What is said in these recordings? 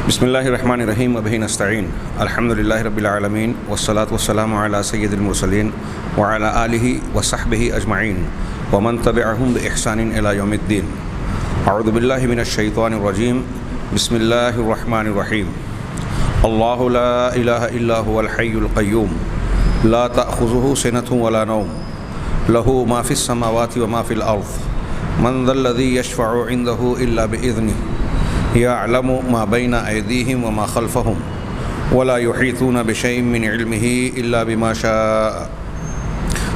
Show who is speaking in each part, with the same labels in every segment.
Speaker 1: بسم اللہ الرحمن الرحیم وبہ نستعین الحمد للہ رب العالمین والصلاة والسلام علی سید المرسلین وعلی آلہ وصحبہ اجمعین ومن تبعہم بإحسان الی یوم الدین۔ اعوذ باللہ من الشیطان الرجیم، بسم اللہ الرحمن الرحیم۔ اللہ لا الہ الا هو الحی القیوم لا تأخذہ سنۃ ولا نوم لہ ما فی السماوات وما فی الارض من ذا الذی یشفع عندہ الا بإذنہ یعلم ما بین ایدیہم وما خلفہم ولا یحیطون بشیء من علمہ الا بما شاء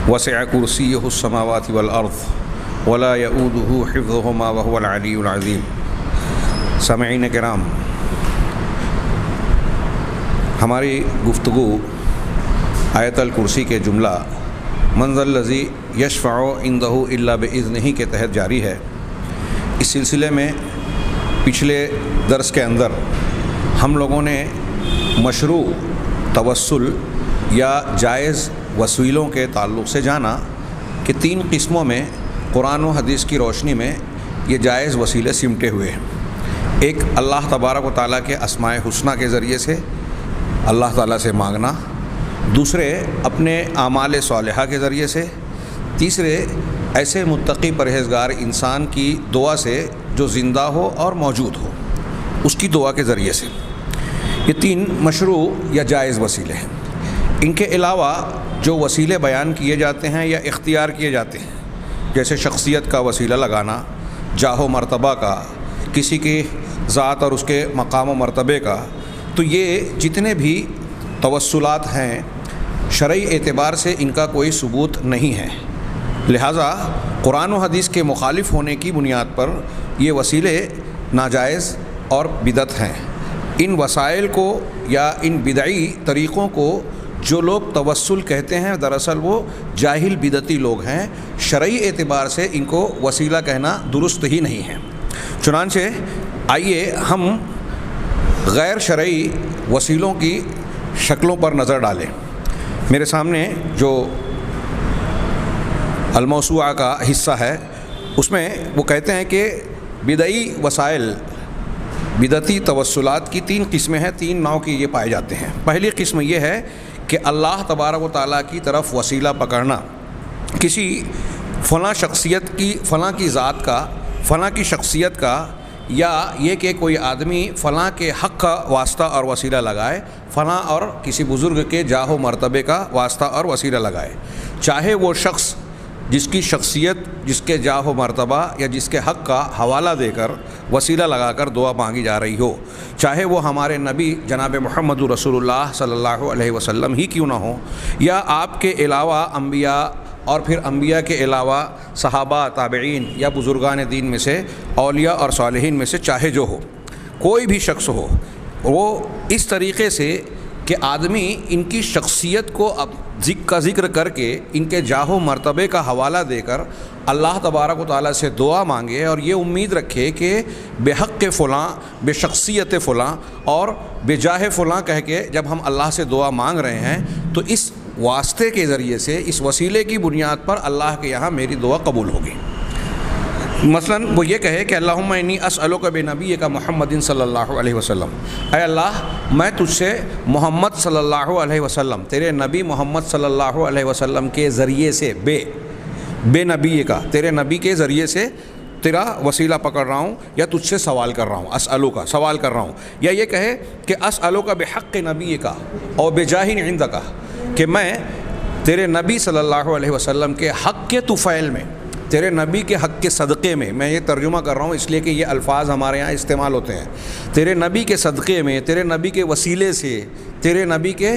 Speaker 1: وسع کرسیہ السماوات والارض ولا یؤودہ حفظہما وهو العلی العظیم۔ سامعین کرام، ہماری گفتگو آیت الکرسی کے جملہ من ذا الذی یشفع عندہ الا باذنہ کے تحت جاری ہے۔ اس سلسلے میں پچھلے درس کے اندر ہم لوگوں نے مشروع توسل یا جائز وسیلوں کے تعلق سے جانا کہ تین قسموں میں قرآن و حدیث کی روشنی میں یہ جائز وسیلے سمٹے ہوئے ہیں۔ ایک اللہ تبارک و تعالیٰ کے اسماء حسنہ کے ذریعے سے اللہ تعالیٰ سے مانگنا، دوسرے اپنے اعمال صالحہ کے ذریعے سے، تیسرے ایسے متقی پرہیزگار انسان کی دعا سے جو زندہ ہو اور موجود ہو، اس کی دعا کے ذریعے سے۔ یہ تین مشروع یا جائز وسیلے ہیں۔ ان کے علاوہ جو وسیلے بیان کیے جاتے ہیں یا اختیار کیے جاتے ہیں، جیسے شخصیت کا وسیلہ لگانا، جاہ و مرتبہ کا، کسی کی ذات اور اس کے مقام و مرتبے کا، تو یہ جتنے بھی توسلات ہیں شرعی اعتبار سے ان کا کوئی ثبوت نہیں ہے، لہٰذا قرآن و حدیث کے مخالف ہونے کی بنیاد پر یہ وسیلے ناجائز اور بدعت ہیں۔ ان وسائل کو یا ان بدعی طریقوں کو جو لوگ توسل کہتے ہیں، دراصل وہ جاہل بدعتی لوگ ہیں، شرعی اعتبار سے ان کو وسیلہ کہنا درست ہی نہیں ہے۔ چنانچہ آئیے ہم غیر شرعی وسیلوں کی شکلوں پر نظر ڈالیں۔ میرے سامنے جو الموسوعہ کا حصہ ہے اس میں وہ کہتے ہیں کہ بدعی وسائل، بدعتی توسلات کی تین قسمیں ہیں، تین نوع کی یہ پائے جاتے ہیں۔ پہلی قسم یہ ہے کہ اللہ تبارک و تعالیٰ کی طرف وسیلہ پکڑنا، کسی فلاں شخصیت کی، فلاں کی ذات کا، فلاں کی شخصیت کا، یا یہ کہ کوئی آدمی فلاں کے حق کا واسطہ اور وسیلہ لگائے، فلاں اور کسی بزرگ کے جاہ و مرتبے کا واسطہ اور وسیلہ لگائے، چاہے وہ شخص جس کی شخصیت، جس کے جاہ و مرتبہ یا جس کے حق کا حوالہ دے کر وسیلہ لگا کر دعا مانگی جا رہی ہو، چاہے وہ ہمارے نبی جناب محمد رسول اللہ صلی اللہ علیہ وسلم ہی کیوں نہ ہو، یا آپ کے علاوہ انبیاء اور پھر انبیاء کے علاوہ صحابہ، تابعین یا بزرگان دین میں سے، اولیاء اور صالحین میں سے چاہے جو ہو، کوئی بھی شخص ہو، وہ اس طریقے سے کہ آدمی ان کی شخصیت کو ذکر کر کے ان کے جاہ و مرتبے کا حوالہ دے کر اللہ تبارک و تعالیٰ سے دعا مانگے اور یہ امید رکھے کہ بے حق فلاں، بے شخصیت فلاں اور بے جاہ فلاں کہہ کے جب ہم اللہ سے دعا مانگ رہے ہیں تو اس واسطے کے ذریعے سے، اس وسیلے کی بنیاد پر اللہ کے یہاں میری دعا قبول ہوگی۔ مثلاً وہ یہ کہے کہ اللہم انی اسألک بنبیک محمد صلی اللہ علیہ وسلم، اے اللہ میں تجھ سے محمد صلی اللہ علیہ وسلم، تیرے نبی محمد صلی اللہ علیہ وسلم کے ذریعے سے، بے نبی کا، تیرے نبی کے ذریعے سے تیرا وسیلہ پکڑ رہا ہوں یا تجھ سے سوال کر رہا ہوں، اسألو کا سوال کر رہا ہوں، یا یہ کہے کہ اسألو کا بحق نبی کا اور بجاہ عندک، کہ میں تیرے نبی صلی اللہ علیہ وسلم کے حق کے طفیل میں، تیرے نبی کے حق کے صدقے میں یہ ترجمہ کر رہا ہوں اس لیے کہ یہ الفاظ ہمارے یہاں استعمال ہوتے ہیں، تیرے نبی کے صدقے میں، تیرے نبی کے وسیلے سے، تیرے نبی کے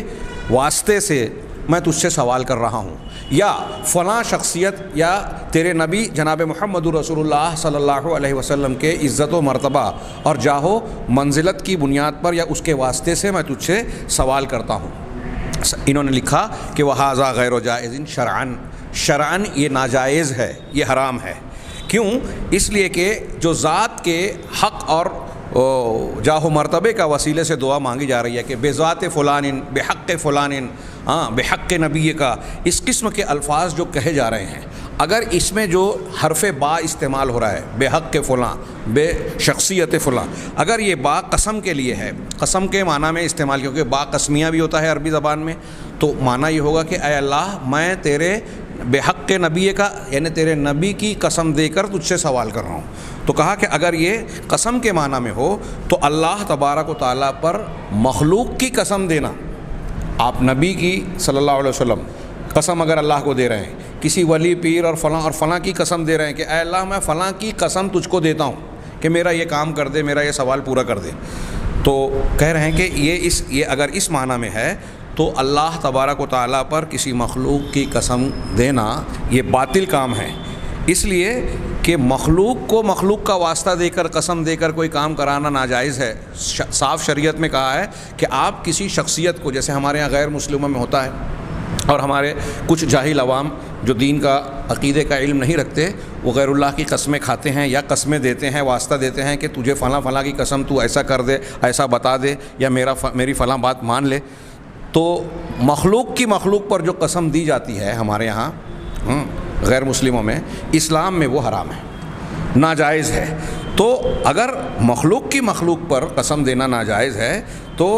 Speaker 1: واسطے سے میں تجھ سے سوال کر رہا ہوں، یا فلاں شخصیت یا تیرے نبی جناب محمد رسول اللہ صلی اللہ علیہ وسلم کے عزت و مرتبہ اور جاہ و منزلت کی بنیاد پر یا اس کے واسطے سے میں تجھ سے سوال کرتا ہوں۔ انہوں نے لکھا کہ وہذا غیر جائز شرعاً یہ ناجائز ہے، یہ حرام ہے۔ کیوں؟ اس لیے کہ جو ذات کے حق اور جاہ و مرتبے کا وسیلے سے دعا مانگی جا رہی ہے کہ بے ذات فلان، بے حق فلان، بے حق نبی کا، اس قسم کے الفاظ جو کہے جا رہے ہیں، اگر اس میں جو حرف با استعمال ہو رہا ہے، بے حق کے فلاں، بے شخصیت فلاں، اگر یہ با قسم کے لیے ہے، قسم کے معنی میں استعمال، کیونکہ با قسمیہ بھی ہوتا ہے عربی زبان میں، تو معنی یہ ہوگا کہ اے اللہ میں تیرے بے حق کے نبی کا، یعنی تیرے نبی کی قسم دے کر تجھ سے سوال کر رہا ہوں۔ تو کہا کہ اگر یہ قسم کے معنی میں ہو تو اللہ تبارک و تعالیٰ پر مخلوق کی قسم دینا، آپ نبی کی صلی اللہ علیہ وسلم قسم اگر اللہ کو دے رہے ہیں، کسی ولی پیر اور فلاں کی قسم دے رہے ہیں کہ اے اللہ میں فلاں کی قسم تجھ کو دیتا ہوں کہ میرا یہ کام کر دے، میرا یہ سوال پورا کر دے، تو کہہ رہے ہیں کہ یہ اگر اس معنی میں ہے تو اللہ تبارک و تعالیٰ پر کسی مخلوق کی قسم دینا یہ باطل کام ہے، اس لیے کہ مخلوق کو مخلوق کا واسطہ دے کر قسم دے کر کوئی کام کرانا ناجائز ہے۔ صاف شریعت میں کہا ہے کہ آپ کسی شخصیت کو، جیسے ہمارے ہاں غیر مسلموں میں ہوتا ہے اور ہمارے کچھ جاہل عوام جو دین کا عقیدے کا علم نہیں رکھتے، وہ غیر اللہ کی قسمیں کھاتے ہیں یا قسمیں دیتے ہیں، واسطہ دیتے ہیں کہ تجھے فلاں کی قسم تو ایسا کر دے، ایسا بتا دے، یا میری فلاں بات مان لے۔ تو مخلوق کی مخلوق پر جو قسم دی جاتی ہے ہمارے یہاں غیر مسلموں میں، اسلام میں وہ حرام ہے، ناجائز ہے۔ تو اگر مخلوق کی مخلوق پر قسم دینا ناجائز ہے تو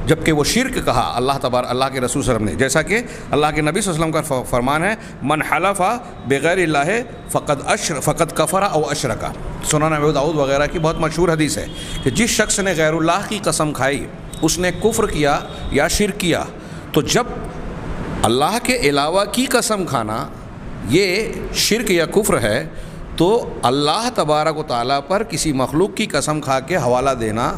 Speaker 1: جبکہ وہ شرک کہا اللہ کے رسول صلی اللہ علیہ وسلم نے، جیسا کہ اللہ کے نبی صلی اللہ علیہ وسلم کا فرمان ہے من حلف بغیر اللہ فقد کفر او اشرک، سنن ابی داؤد وغیرہ کی بہت مشہور حدیث ہے کہ جس شخص نے غیر اللہ کی قسم کھائی اس نے کفر کیا یا شرک کیا۔ تو جب اللہ کے علاوہ کی قسم کھانا یہ شرک یا کفر ہے تو اللہ تبارک و تعالیٰ پر کسی مخلوق کی قسم کھا کے حوالہ دینا،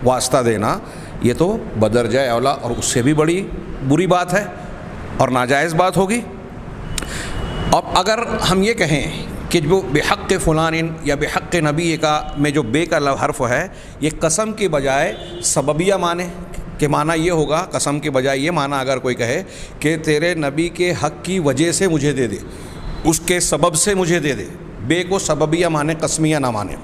Speaker 1: واسطہ دینا، یہ تو بدرجہ اولا اور اس سے بھی بڑی بری بات ہے اور ناجائز بات ہوگی۔ اب اگر ہم یہ کہیں کہ جو بحق فلان یا بحق نبی کا میں جو بے کا حرف ہے یہ قسم کے بجائے سببیہ معنی کہ معنی یہ ہوگا، قسم کے بجائے یہ معنی اگر کوئی کہے کہ تیرے نبی کے حق کی وجہ سے مجھے دے دے، اس کے سبب سے مجھے دے دے، بے کو سببیہ مانے قسمیہ نہ مانے،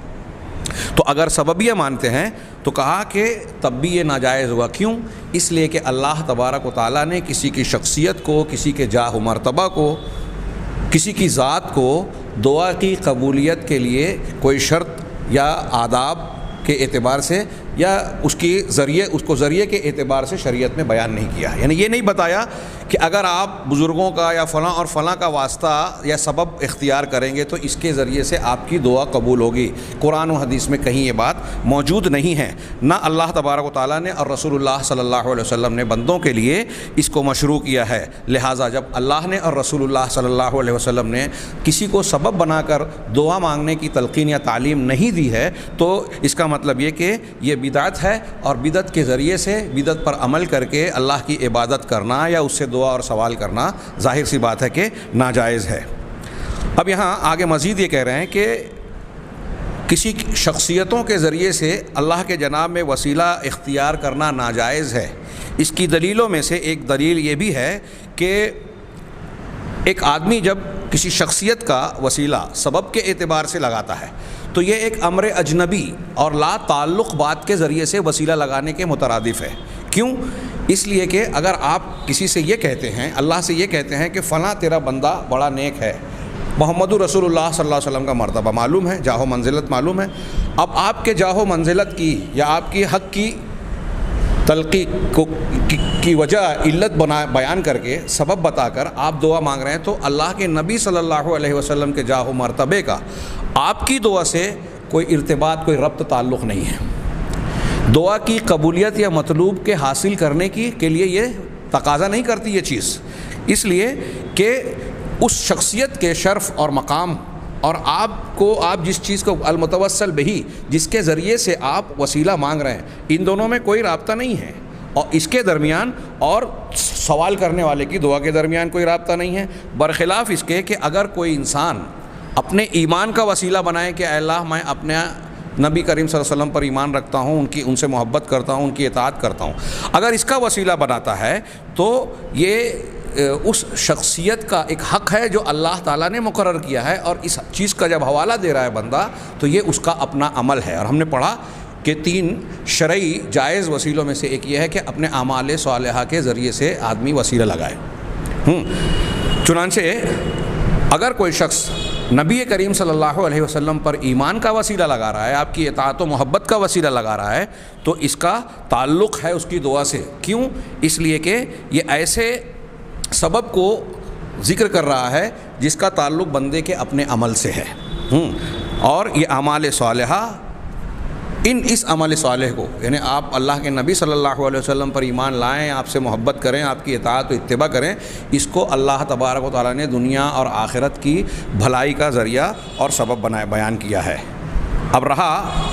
Speaker 1: تو اگر سببیہ مانتے ہیں تو کہا کہ تب بھی یہ ناجائز ہوا۔ کیوں؟ اس لیے کہ اللہ تبارک و تعالیٰ نے کسی کی شخصیت کو، کسی کے جاہ و مرتبہ کو، کسی کی ذات کو دعا کی قبولیت کے لیے کوئی شرط یا آداب کے اعتبار سے یا اس کو ذریعے کے اعتبار سے شریعت میں بیان نہیں کیا، یعنی یہ نہیں بتایا کہ اگر آپ بزرگوں کا یا فلاں اور فلاں کا واسطہ یا سبب اختیار کریں گے تو اس کے ذریعے سے آپ کی دعا قبول ہوگی۔ قرآن و حدیث میں کہیں یہ بات موجود نہیں ہے، نہ اللہ تبارک و تعالیٰ نے اور رسول اللہ صلی اللہ علیہ وسلم نے بندوں کے لیے اس کو مشروع کیا ہے۔ لہٰذا جب اللہ نے اور رسول اللہ صلی اللہ علیہ وسلم نے کسی کو سبب بنا کر دعا مانگنے کی تلقین یا تعلیم نہیں دی ہے تو اس کا مطلب یہ کہ یہ بدعت ہے، اور بدعت کے ذریعے سے بدعت پر عمل کر کے اللہ کی عبادت کرنا یا اس سے دعا اور سوال کرنا ظاہر سی بات ہے کہ ناجائز ہے۔ اب یہاں آگے مزید یہ کہہ رہے ہیں کہ کسی شخصیتوں کے ذریعے سے اللہ کے جناب میں وسیلہ اختیار کرنا ناجائز ہے۔ اس کی دلیلوں میں سے ایک دلیل یہ بھی ہے کہ ایک آدمی جب کسی شخصیت کا وسیلہ سبب کے اعتبار سے لگاتا ہے تو یہ ایک امر اجنبی اور لا تعلق بات کے ذریعے سے وسیلہ لگانے کے مترادف ہے۔ کیوں؟ اس لیے کہ اگر آپ کسی سے یہ کہتے ہیں، اللہ سے یہ کہتے ہیں کہ فلاں تیرا بندہ بڑا نیک ہے، محمد رسول اللہ صلی اللہ علیہ وسلم کا مرتبہ معلوم ہے، جاہ و منزلت معلوم ہے، اب آپ کے جاہ و منزلت کی یا آپ کی حق کی تلقی کی وجہ علت بیان کر کے سبب بتا کر آپ دعا مانگ رہے ہیں تو اللہ کے نبی صلی اللہ علیہ وسلم کے جاہ و مرتبے کا آپ کی دعا سے کوئی ارتباط، کوئی ربط تعلق نہیں ہے۔ دعا کی قبولیت یا مطلوب کے حاصل کرنے کے لیے یہ تقاضا نہیں کرتی یہ چیز، اس لیے کہ اس شخصیت کے شرف اور مقام اور آپ جس چیز کو المتوسل بہی جس کے ذریعے سے آپ وسیلہ مانگ رہے ہیں، ان دونوں میں کوئی رابطہ نہیں ہے، اور اس کے درمیان اور سوال کرنے والے کی دعا کے درمیان کوئی رابطہ نہیں ہے۔ برخلاف اس کے کہ اگر کوئی انسان اپنے ایمان کا وسیلہ بنائے کہ اے اللہ میں اپنے نبی کریم صلی اللہ علیہ وسلم پر ایمان رکھتا ہوں، ان سے محبت کرتا ہوں، ان کی اطاعت کرتا ہوں، اگر اس کا وسیلہ بناتا ہے تو یہ اس شخصیت کا ایک حق ہے جو اللہ تعالیٰ نے مقرر کیا ہے، اور اس چیز کا جب حوالہ دے رہا ہے بندہ تو یہ اس کا اپنا عمل ہے۔ اور ہم نے پڑھا کہ 3 شرعی جائز وسیلوں میں سے ایک یہ ہے کہ اپنے اعمال صالحہ کے ذریعے سے آدمی وسیلہ لگائے۔ چنانچہ اگر کوئی شخص نبی کریم صلی اللہ علیہ وسلم پر ایمان کا وسیلہ لگا رہا ہے، آپ کی اطاعت و محبت کا وسیلہ لگا رہا ہے، تو اس کا تعلق ہے اس کی دعا سے۔ کیوں؟ اس لیے کہ یہ ایسے سبب کو ذکر کر رہا ہے جس کا تعلق بندے کے اپنے عمل سے ہے، اور یہ اعمال صالحہ، اس عمل صالح کو، یعنی آپ اللہ کے نبی صلی اللہ علیہ وسلم پر ایمان لائیں، آپ سے محبت کریں، آپ کی اطاعت و اتباع کریں، اس کو اللہ تبارک و تعالیٰ نے دنیا اور آخرت کی بھلائی کا ذریعہ اور سبب بیان کیا ہے۔ اب رہا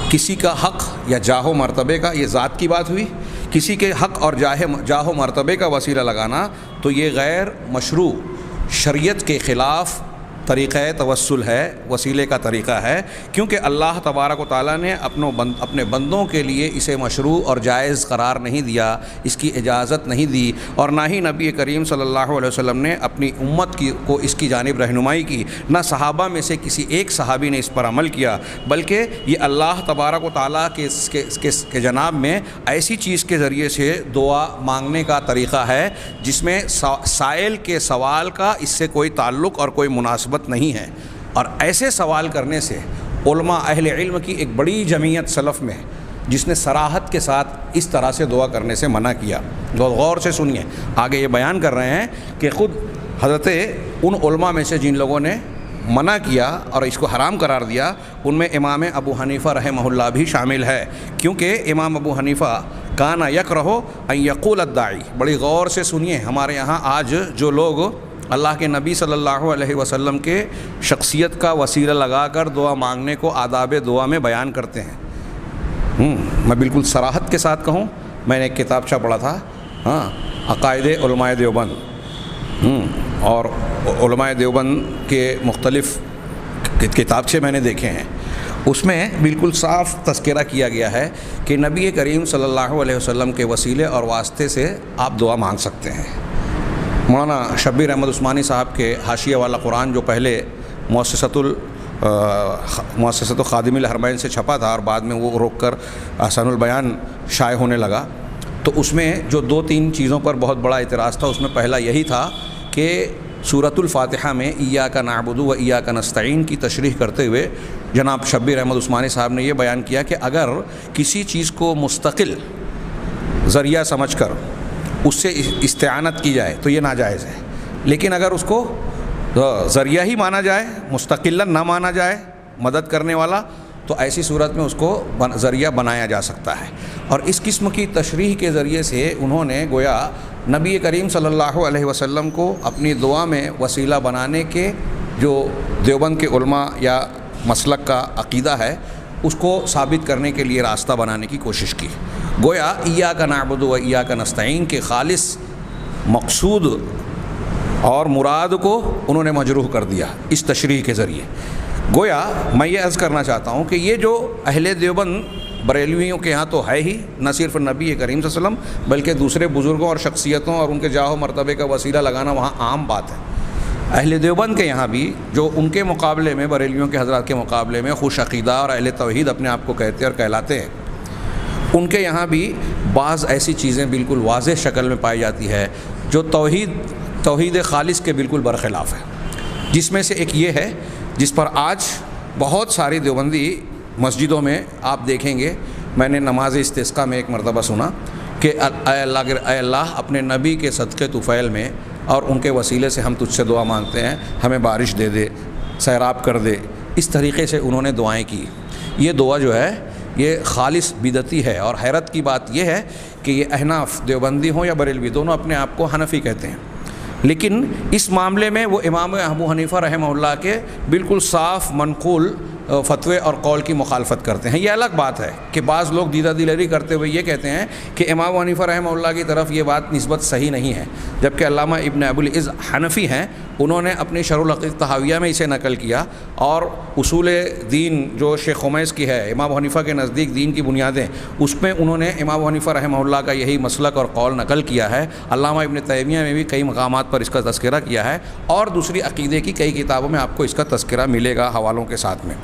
Speaker 1: کسی کا حق یا جاہ و مرتبے کا، یہ ذات کی بات ہوئی، کسی کے حق اور جاہ و مرتبے کا وسیلہ لگانا تو یہ غیر مشروع، شریعت کے خلاف طریقہ توسل ہے، وسیلے کا طریقہ ہے، کیونکہ اللہ تبارک و تعالیٰ نے اپنے بندوں کے لیے اسے مشروع اور جائز قرار نہیں دیا، اس کی اجازت نہیں دی، اور نہ ہی نبی کریم صلی اللہ علیہ وسلم نے اپنی امت کو اس کی جانب رہنمائی کی، نہ صحابہ میں سے کسی ایک صحابی نے اس پر عمل کیا، بلکہ یہ اللہ تبارک و تعالیٰ کے جناب میں ایسی چیز کے ذریعے سے دعا مانگنے کا طریقہ ہے جس میں سائل کے سوال کا اس سے کوئی تعلق اور کوئی مناسبت نہیں ہے، اور ایسے سوال کرنے سے علماء اہل علم کی ایک بڑی جمعیت سلف میں جس نے صراحت کے ساتھ اس طرح سے دعا کرنے سے منع کیا۔ غور سے سنیے، آگے یہ بیان کر رہے ہیں کہ خود حضرت ان علماء میں سے جن لوگوں نے منع کیا اور اس کو حرام قرار دیا، ان میں امام ابو حنیفہ رحمہ اللہ بھی شامل ہے، کیونکہ امام ابو حنیفہ کان یکرہ ان یقول الداعی، بڑی غور سے سنیے، ہمارے یہاں آج جو لوگ اللہ کے نبی صلی اللہ علیہ وسلم کے شخصیت کا وسیلہ لگا کر دعا مانگنے کو آداب دعا میں بیان کرتے ہیں، میں بالکل صراحت کے ساتھ کہوں، میں نے ایک کتابچہ پڑھا تھا، عقائد علماء دیوبند، اور علماء دیوبند کے مختلف کتابچے میں نے دیکھے ہیں، اس میں بالکل صاف تذکرہ کیا گیا ہے کہ نبی کریم صلی اللہ علیہ وسلم کے وسیلے اور واسطے سے آپ دعا مانگ سکتے ہیں۔ مولانا شبیر احمد عثمانی صاحب کے حاشیہ والا قرآن جو پہلے مؤسسۃ خادم الحرمین سے چھپا تھا اور بعد میں وہ روک کر احسان البیان شائع ہونے لگا، تو اس میں جو 2-3 چیزوں پر بہت بڑا اعتراض تھا، اس میں پہلا یہی تھا کہ سورۃ الفاتحہ میں ایاک نعبد و ایاک نستعین کی تشریح کرتے ہوئے جناب شبیر احمد عثمانی صاحب نے یہ بیان کیا کہ اگر کسی چیز کو مستقل ذریعہ سمجھ کر اس سے استعانت کی جائے تو یہ ناجائز ہے، لیکن اگر اس کو ذریعہ ہی مانا جائے، مستقلاً نہ مانا جائے مدد کرنے والا، تو ایسی صورت میں اس کو ذریعہ بنایا جا سکتا ہے۔ اور اس قسم کی تشریح کے ذریعے سے انہوں نے گویا نبی کریم صلی اللہ علیہ وسلم کو اپنی دعا میں وسیلہ بنانے کے جو دیوبند کے علماء یا مسلک کا عقیدہ ہے اس کو ثابت کرنے کے لیے راستہ بنانے کی کوشش کی۔ گویا ایاک نعبد و ایاک نستعین کے خالص مقصود اور مراد کو انہوں نے مجروح کر دیا اس تشریح کے ذریعے۔ گویا میں یہ عرض کرنا چاہتا ہوں کہ یہ جو اہل دیوبند بریلویوں کے ہاں تو ہے ہی، نہ صرف نبی کریم صلی اللہ علیہ وسلم بلکہ دوسرے بزرگوں اور شخصیتوں اور ان کے جاہ و مرتبے کا وسیلہ لگانا وہاں عام بات ہے۔ اہل دیوبند کے یہاں بھی جو ان کے مقابلے میں، بریلویوں کے حضرات کے مقابلے میں خوش عقیدہ اور اہل توحید اپنے آپ کو کہتے اور کہلاتے ہیں، ان کے یہاں بھی بعض ایسی چیزیں بالکل واضح شکل میں پائی جاتی ہے جو توحید خالص کے بالکل برخلاف ہے، جس میں سے ایک یہ ہے جس پر آج بہت ساری دیوبندی مسجدوں میں آپ دیکھیں گے، میں نے نماز استسقاء میں ایک مرتبہ سنا کہ اے اللہ اپنے نبی کے صدقے طفیل میں اور ان کے وسیلے سے ہم تجھ سے دعا مانگتے ہیں، ہمیں بارش دے دے، سیراب کر دے، اس طریقے سے انہوں نے دعائیں کی۔ یہ دعا جو ہے یہ خالص بدعتی ہے، اور حیرت کی بات یہ ہے کہ یہ احناف دیوبندی ہوں یا بریلوی دونوں اپنے آپ کو حنفی کہتے ہیں، لیکن اس معاملے میں وہ امام ابو حنیفہ رحمہ اللہ کے بالکل صاف منقول فتوے اور قول کی مخالفت کرتے ہیں۔ یہ الگ بات ہے کہ بعض لوگ دیدہ دلری کرتے ہوئے یہ کہتے ہیں کہ امام ابو حنیفہ رحمہ اللہ کی طرف یہ بات نسبت صحیح نہیں ہے، جبکہ علامہ ابن ابو العز حنفی ہیں، انہوں نے اپنی شرح العقیدہ طحاویہ میں اسے نقل کیا، اور اصول دین جو شیخ خمیس کی ہے، امام ابو حنیفہ کے نزدیک دین کی بنیادیں، اس میں انہوں نے امام ابو حنیفہ رحمہ اللہ کا یہی مسلک اور قول نقل کیا ہے۔ علامہ ابن تیمیہ میں بھی کئی مقامات پر اس کا تذکرہ کیا ہے، اور دوسری عقیدے کی کئی کتابوں میں آپ کو اس کا تذکرہ ملے گا حوالوں کے ساتھ میں،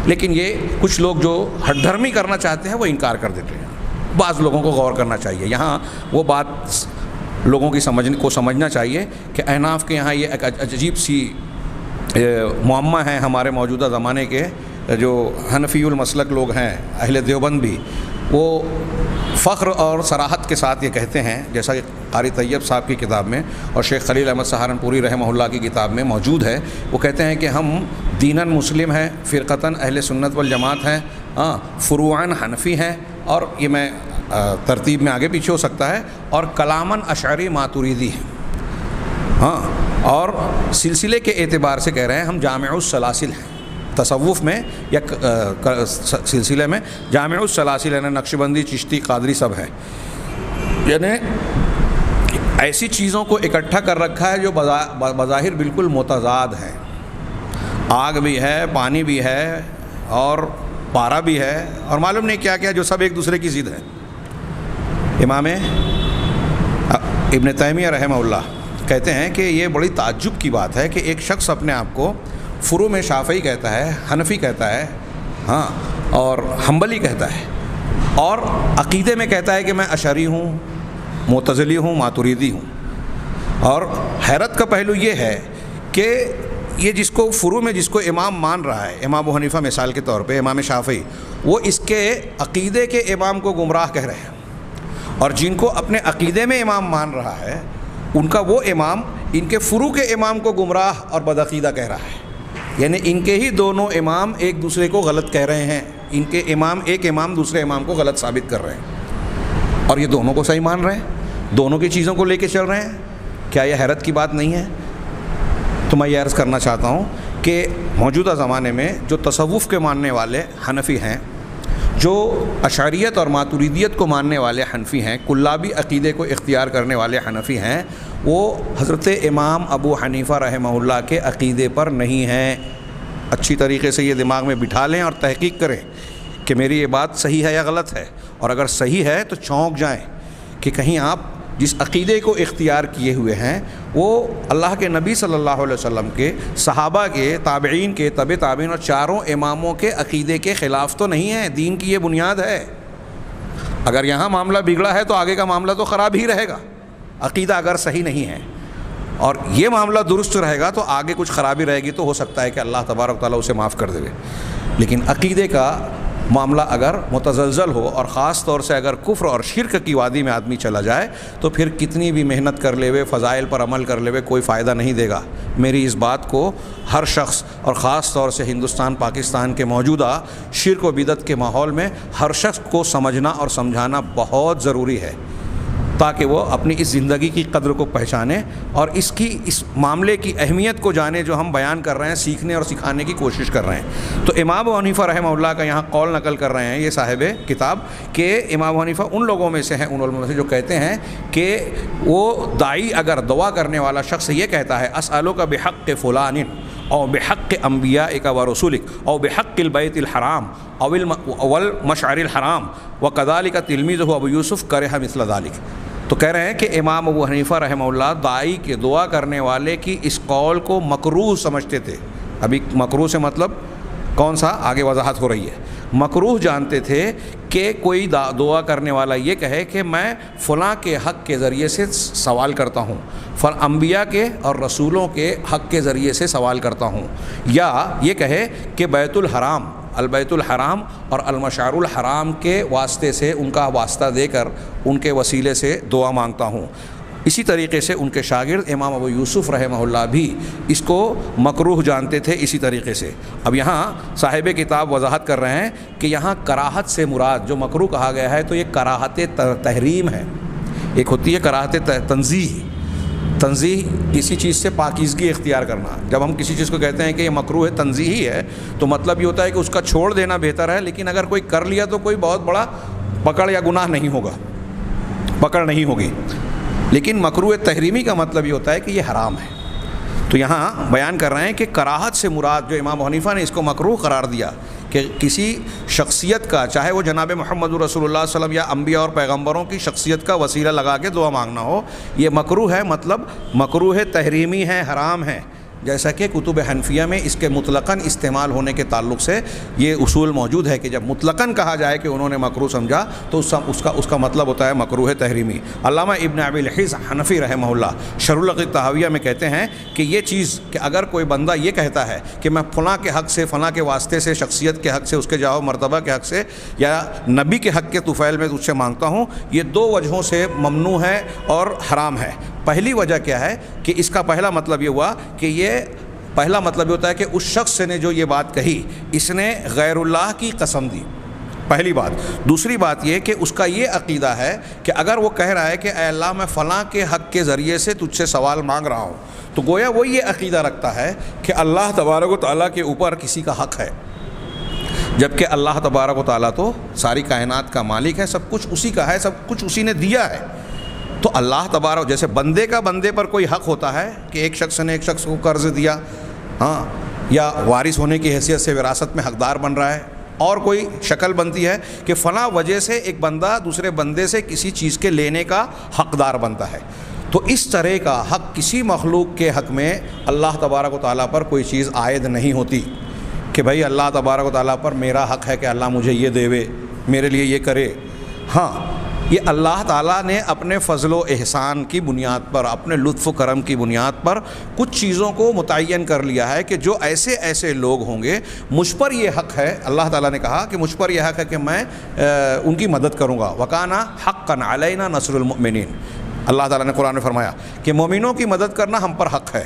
Speaker 1: لیکن یہ کچھ لوگ جو ہٹ دھرمی کرنا چاہتے ہیں وہ انکار کر دیتے ہیں۔ بعض لوگوں کو غور کرنا چاہیے، یہاں وہ بات لوگوں کی سمجھنا چاہیے کہ احناف کے یہاں یہ ایک عجیب سی معمہ ہیں ہمارے موجودہ زمانے کے جو حنفی المسلک لوگ ہیں، اہل دیوبند بھی، وہ فخر اور صراحت کے ساتھ یہ کہتے ہیں، جیسا کہ قاری طیب صاحب کی کتاب میں اور شیخ خلیل احمد سہارنپوری رحمہ اللہ کی کتاب میں موجود ہے، وہ کہتے ہیں کہ ہم دیناً مسلم ہیں، فرقتاً اہل سنت والجماعت ہیں، فروعاً حنفی ہیں، اور یہ میں ترتیب میں آگے پیچھے ہو سکتا ہے، اور کلاماً اشعری ماتریدی ہیں، اور سلسلے کے اعتبار سے کہہ رہے ہیں ہم جامع السلاسل ہیں، تصوف میں یا سلسلے میں جامع السلاسل، یعنی نقشبندی، چشتی، قادری سب ہے، یعنی ایسی چیزوں کو اکٹھا کر رکھا ہے جو بظاہر بالکل متضاد ہیں، آگ بھی ہے، پانی بھی ہے، اور پارا بھی ہے، اور معلوم نہیں کیا کیا، جو سب ایک دوسرے کی ضد ہے۔ امام ابن تیمیہ رحمہ اللہ کہتے ہیں کہ یہ بڑی تعجب کی بات ہے کہ ایک شخص اپنے آپ کو فروع میں شافعی کہتا ہے، حنفی کہتا ہے، اور حنبلی کہتا ہے، اور عقیدے میں کہتا ہے کہ میں اشعری ہوں، معتزلی ہوں، ماتریدی ہوں۔ اور حیرت کا پہلو یہ ہے کہ یہ جس کو فروع میں جس کو امام مان رہا ہے، امام ابو حنیفہ مثال کے طور پہ، امام شافعی، وہ اس کے عقیدے کے امام کو گمراہ کہہ رہے ہیں، اور جن کو اپنے عقیدے میں امام مان رہا ہے ان کا وہ امام ان کے فروع کے امام کو گمراہ اور بدعقیدہ کہہ رہا ہے، یعنی ان کے ہی دونوں امام ایک دوسرے کو غلط کہہ رہے ہیں، ان کے امام ایک امام دوسرے امام کو غلط ثابت کر رہے ہیں، اور یہ دونوں کو صحیح مان رہے ہیں، دونوں کی چیزوں کو لے کے چل رہے ہیں۔ کیا یہ حیرت کی بات نہیں ہے؟ تو میں یہ عرض کرنا چاہتا ہوں کہ موجودہ زمانے میں جو تصوف کے ماننے والے حنفی ہیں، جو اشعریت اور ماتریدیت کو ماننے والے حنفی ہیں، کلابی عقیدے کو اختیار کرنے والے حنفی ہیں، وہ حضرت امام ابو حنیفہ رحمہ اللہ کے عقیدے پر نہیں ہیں۔ اچھی طریقے سے یہ دماغ میں بٹھا لیں اور تحقیق کریں کہ میری یہ بات صحیح ہے یا غلط ہے، اور اگر صحیح ہے تو چونک جائیں کہ کہیں آپ جس عقیدے کو اختیار کیے ہوئے ہیں وہ اللہ کے نبی صلی اللہ علیہ وسلم کے، صحابہ کے، تابعین کے، تبع تابعین اور چاروں اماموں کے عقیدے کے خلاف تو نہیں ہے۔ دین کی یہ بنیاد ہے، اگر یہاں معاملہ بگڑا ہے تو آگے کا معاملہ تو خراب ہی رہے گا۔ عقیدہ اگر صحیح نہیں ہے اور یہ معاملہ درست رہے گا تو آگے کچھ خرابی رہے گی، تو ہو سکتا ہے کہ اللہ تبارک تعالیٰ اسے معاف کر دے، لیکن عقیدے کا معاملہ اگر متزلزل ہو اور خاص طور سے اگر کفر اور شرک کی وادی میں آدمی چلا جائے تو پھر کتنی بھی محنت کر لے ہوئے، فضائل پر عمل کر لے ہوئے، کوئی فائدہ نہیں دے گا۔ میری اس بات کو ہر شخص اور خاص طور سے ہندوستان پاکستان کے موجودہ شرک و بدعت کے ماحول میں ہر شخص کو سمجھنا اور سمجھانا بہت ضروری ہے، تاکہ وہ اپنی اس زندگی کی قدر کو پہچانے اور اس معاملے کی اہمیت کو جانے جو ہم بیان کر رہے ہیں، سیکھنے اور سکھانے کی کوشش کر رہے ہیں۔ تو امام ابو حنیفہ رحمہ اللہ کا یہاں قول نقل کر رہے ہیں یہ صاحب کتاب کہ امام ابو حنیفہ ان لوگوں میں سے ہیں، ان علماء میں سے جو کہتے ہیں کہ وہ داعی اگر دعا کرنے والا شخص یہ کہتا ہے اسألک بحق فلان او بحق انبیائک و رسولک او بحق البیت الحرام او المشعر الحرام وکذالک تلمیذہ ابو یوسف کرہ مثل ذلک، تو کہہ رہے ہیں کہ امام ابو حنیفہ رحمہ اللہ داعی کے دعا کرنے والے کی اس قول کو مکروہ سمجھتے تھے۔ ابھی مکروہ سے مطلب کون سا، آگے وضاحت ہو رہی ہے۔ مکروہ جانتے تھے کہ کوئی دعا کرنے والا یہ کہے کہ میں فلاں کے حق کے ذریعے سے سوال کرتا ہوں، انبیاء کے اور رسولوں کے حق کے ذریعے سے سوال کرتا ہوں، یا یہ کہے کہ بیت الحرام، البیت الحرام اور المشعر الحرام کے واسطے سے، ان کا واسطہ دے کر ان کے وسیلے سے دعا مانگتا ہوں۔ اسی طریقے سے ان کے شاگرد امام ابو یوسف رحمہ اللہ بھی اس کو مکروہ جانتے تھے اسی طریقے سے۔ اب یہاں صاحب کتاب وضاحت کر رہے ہیں کہ یہاں کراہت سے مراد جو مکروہ کہا گیا ہے تو یہ کراہت تحریم ہے، ایک ہوتی ہے کراہت تنزیہ، تنزیہ کسی چیز سے پاکیزگی اختیار کرنا۔ جب ہم کسی چیز کو کہتے ہیں کہ یہ مکروہ ہے، تنزیہی ہے، تو مطلب یہ ہوتا ہے کہ اس کا چھوڑ دینا بہتر ہے، لیکن اگر کوئی کر لیا تو کوئی بہت بڑا پکڑ یا گناہ نہیں ہوگا، پکڑ نہیں ہوگی۔ لیکن مکروہ تحریمی کا مطلب یہ ہوتا ہے کہ یہ حرام ہے۔ تو یہاں بیان کر رہے ہیں کہ کراہت سے مراد جو امام حنیفہ نے اس کو مکروہ قرار دیا کہ کسی شخصیت کا، چاہے وہ جناب محمد رسول اللہ صلی اللہ علیہ وسلم یا انبیاء اور پیغمبروں کی شخصیت کا وسیلہ لگا کے دعا مانگنا ہو، یہ مکروہ ہے، مطلب مکروہ تحریمی ہے، حرام ہے۔ جیسا کہ کتب حنفیہ میں اس کے مطلقاً استعمال ہونے کے تعلق سے یہ اصول موجود ہے کہ جب مطلقاً کہا جائے کہ انہوں نے مکروہ سمجھا تو اس کا مطلب ہوتا ہے مکروہ تحریمی۔ علامہ ابن ابی العز حنفی رحمہ اللہ شرح العقیدۃ الطحاویہ میں کہتے ہیں کہ یہ چیز کہ اگر کوئی بندہ یہ کہتا ہے کہ میں فلاں کے حق سے، فلاں کے واسطے سے، شخصیت کے حق سے، اس کے جاہ و مرتبہ کے حق سے یا نبی کے حق کے طفیل میں تجھ سے مانگتا ہوں، یہ دو وجہوں سے ممنوع ہے اور حرام ہے۔ پہلی وجہ کیا ہے کہ اس کا پہلا مطلب یہ ہوا کہ پہلا مطلب یہ ہوتا ہے کہ اس شخص نے جو یہ بات کہی اس نے غیر اللہ کی قسم دی، پہلی بات۔ دوسری بات یہ کہ اس کا یہ عقیدہ ہے کہ اگر وہ کہہ رہا ہے کہ اے اللہ میں فلاں کے حق کے ذریعے سے تجھ سے سوال مانگ رہا ہوں، تو گویا وہ یہ عقیدہ رکھتا ہے کہ اللہ تبارک و تعالیٰ کے اوپر کسی کا حق ہے، جبکہ اللہ تبارک و تعالیٰ تو ساری کائنات کا مالک ہے، سب کچھ اسی کا ہے، سب کچھ اسی نے دیا ہے۔ تو اللہ تبارک، جیسے بندے کا بندے پر کوئی حق ہوتا ہے کہ ایک شخص نے ایک شخص کو قرض دیا، ہاں، یا وارث ہونے کی حیثیت سے وراثت میں حقدار بن رہا ہے، اور کوئی شکل بنتی ہے کہ فلاں وجہ سے ایک بندہ دوسرے بندے سے کسی چیز کے لینے کا حقدار بنتا ہے، تو اس طرح کا حق کسی مخلوق کے حق میں اللہ تبارک و تعالیٰ پر کوئی چیز عائد نہیں ہوتی کہ بھائی اللہ تبارک و تعالیٰ پر میرا حق ہے کہ اللہ مجھے یہ دے، میرے لیے یہ کرے۔ ہاں، یہ اللہ تعالیٰ نے اپنے فضل و احسان کی بنیاد پر، اپنے لطف و کرم کی بنیاد پر کچھ چیزوں کو متعین کر لیا ہے کہ جو ایسے ایسے لوگ ہوں گے مجھ پر یہ حق ہے، اللہ تعالیٰ نے کہا کہ مجھ پر یہ حق ہے کہ میں ان کی مدد کروں گا۔ وَكَانَ حَقًّا عَلَيْنَا نَصْرُ الْمُؤْمِنِينَ، اللہ تعالیٰ نے قرآن میں فرمایا کہ مومنوں کی مدد کرنا ہم پر حق ہے۔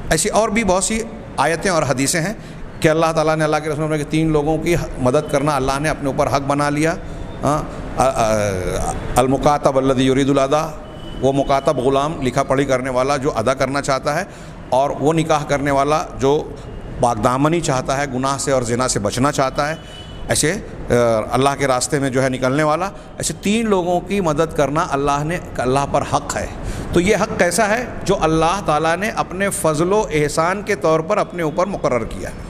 Speaker 1: ایسی اور بھی بہت سی آیتیں اور حدیثیں ہیں کہ اللہ تعالیٰ نے، اللہ کے رسول نے کہ 3 لوگوں کی مدد کرنا اللہ نے اپنے اوپر حق بنا لیا۔ المکاتب الذی یرید الادا، وہ مکاتب غلام، لکھا پڑھی کرنے والا جو ادا کرنا چاہتا ہے، اور وہ نکاح کرنے والا جو پاکدامنی چاہتا ہے، گناہ سے اور زنا سے بچنا چاہتا ہے، ایسے اللہ کے راستے میں جو ہے نکلنے والا، ایسے 3 لوگوں کی مدد کرنا اللہ پر حق ہے۔ تو یہ حق کیسا ہے؟ جو اللہ تعالیٰ نے اپنے فضل و احسان کے طور پر اپنے اوپر مقرر کیا ہے۔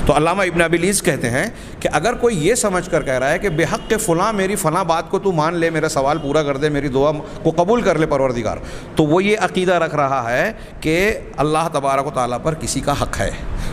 Speaker 1: تو علامہ ابن ابی العز کہتے ہیں کہ اگر کوئی یہ سمجھ کر کہہ رہا ہے کہ بے حق کے فلاں میری فلاں بات کو تو مان لے، میرا سوال پورا کر دے، میری دعا کو قبول کر لے پروردگار، تو وہ یہ عقیدہ رکھ رہا ہے کہ اللہ تبارک و تعالیٰ پر کسی کا حق ہے۔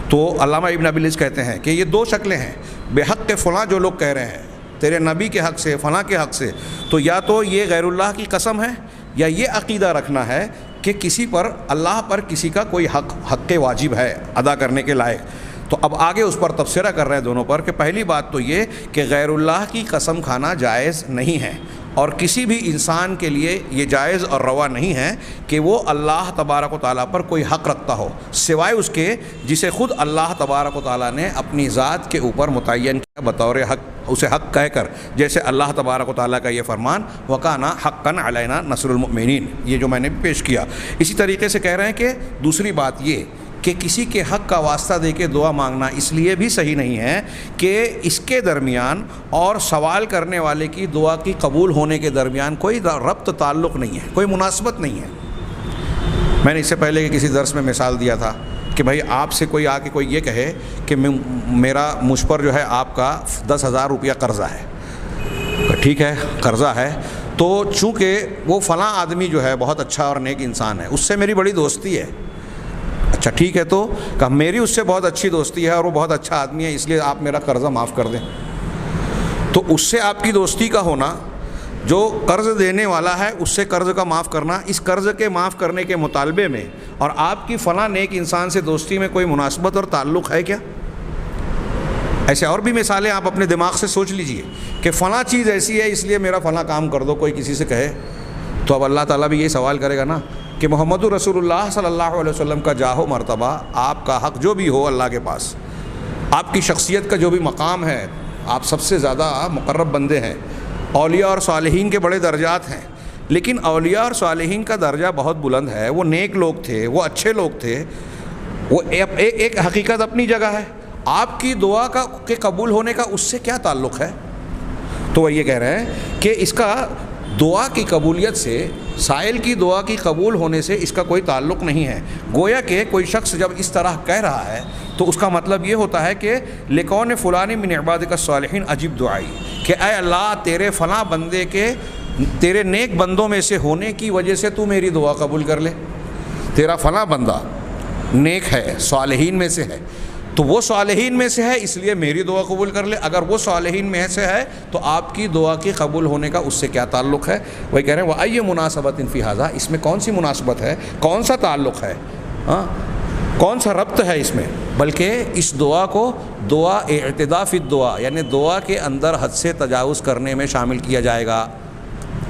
Speaker 1: تو علامہ ابن ابی العز کہتے ہیں کہ یہ 2 شکلیں ہیں، بے حق کے فلاں جو لوگ کہہ رہے ہیں تیرے نبی کے حق سے، فلاں کے حق سے، تو یا تو یہ غیر اللہ کی قسم ہے، یا یہ عقیدہ رکھنا ہے کہ کسی پر، اللہ پر کسی کا کوئی حق واجب ہے ادا کرنے کے لائق۔ تو اب آگے اس پر تبصرہ کر رہے ہیں دونوں پر کہ پہلی بات تو یہ کہ غیر اللہ کی قسم کھانا جائز نہیں ہے، اور کسی بھی انسان کے لیے یہ جائز اور روا نہیں ہے کہ وہ اللہ تبارک و تعالیٰ پر کوئی حق رکھتا ہو سوائے اس کے جسے خود اللہ تبارک و تعالیٰ نے اپنی ذات کے اوپر متعین کیا بطور حق، اسے حق کہہ کر، جیسے اللہ تبارک و تعالیٰ کا یہ فرمان وَكَانَ حَقًّا عَلَيْنَا نَصْرُ الْمُؤْمِنِينَ، یہ جو میں نے پیش کیا۔ اسی طریقے سے کہہ رہے ہیں کہ دوسری بات یہ کہ کسی کے حق کا واسطہ دے کے دعا مانگنا اس لیے بھی صحیح نہیں ہے کہ اس کے درمیان اور سوال کرنے والے کی دعا کی قبول ہونے کے درمیان کوئی ربط تعلق نہیں ہے، کوئی مناسبت نہیں ہے۔ میں نے اس سے پہلے کسی درس میں مثال دیا تھا کہ بھائی آپ سے کوئی آ کے کوئی یہ کہے کہ مجھ پر جو ہے آپ کا 10,000 روپیہ قرضہ ہے، ٹھیک ہے قرضہ ہے، تو چونکہ وہ فلاں آدمی جو ہے بہت اچھا اور نیک انسان ہے، اس سے میری بڑی دوستی ہے، اچھا ٹھیک ہے، تو کہ میری اس سے بہت اچھی دوستی ہے اور وہ بہت اچھا آدمی ہے، اس لیے آپ میرا قرضہ معاف کر دیں۔ تو اس سے آپ کی دوستی کا ہونا، جو قرض دینے والا ہے اس سے قرض کا معاف کرنا، اس قرض کے معاف کرنے کے مطالبے میں اور آپ کی فلاں نیک انسان سے دوستی میں کوئی مناسبت اور تعلق ہے کیا؟ ایسے اور بھی مثالیں آپ اپنے دماغ سے سوچ لیجئے کہ فلاں چیز ایسی ہے اس لیے میرا فلاں کام کر دو، کوئی کسی سے کہے تو اب اللہ تعالیٰ بھی یہی سوال کرے گا نا کہ محمد رسول اللہ صلی اللہ علیہ وسلم کا جاہ و مرتبہ، آپ کا حق جو بھی ہو اللہ کے پاس، آپ کی شخصیت کا جو بھی مقام ہے، آپ سب سے زیادہ مقرب بندے ہیں، اولیاء اور صالحین کے بڑے درجات ہیں، لیکن اولیاء اور صالحین کا درجہ بہت بلند ہے، وہ نیک لوگ تھے، وہ اچھے لوگ تھے، وہ ایک حقیقت اپنی جگہ ہے، آپ کی دعا کے قبول ہونے کا اس سے کیا تعلق ہے؟ تو وہ یہ کہہ رہے ہیں کہ اس کا دعا کی قبولیت سے، سائل کی دعا کی قبول ہونے سے اس کا کوئی تعلق نہیں ہے۔ گویا کہ کوئی شخص جب اس طرح کہہ رہا ہے تو اس کا مطلب یہ ہوتا ہے کہ لِكَوْنِ فُلَانٍ مِّنْ عِبَادِكَ الصَّالِحِينَ عجیب دعائی، کہ اے اللہ تیرے فلاں بندے کے، تیرے نیک بندوں میں سے ہونے کی وجہ سے تو میری دعا قبول کر لے، تیرا فلاں بندہ نیک ہے، صالحین میں سے ہے، تو وہ صالحین میں سے ہے اس لیے میری دعا قبول کر لے. اگر وہ صالحین میں سے ہے تو آپ کی دعا کی قبول ہونے کا اس سے کیا تعلق ہے؟ وہی کہہ رہے ہیں وَأَيُّ مُنَاسَبَةٍ فِي هَذَا، اس میں کون سی مناسبت ہے، کون سا تعلق ہے، کون سا ربط ہے اس میں؟ بلکہ اس دعا کو دعا اعتداء فی الدعا، یعنی دعا کے اندر حد سے تجاوز کرنے میں شامل کیا جائے گا.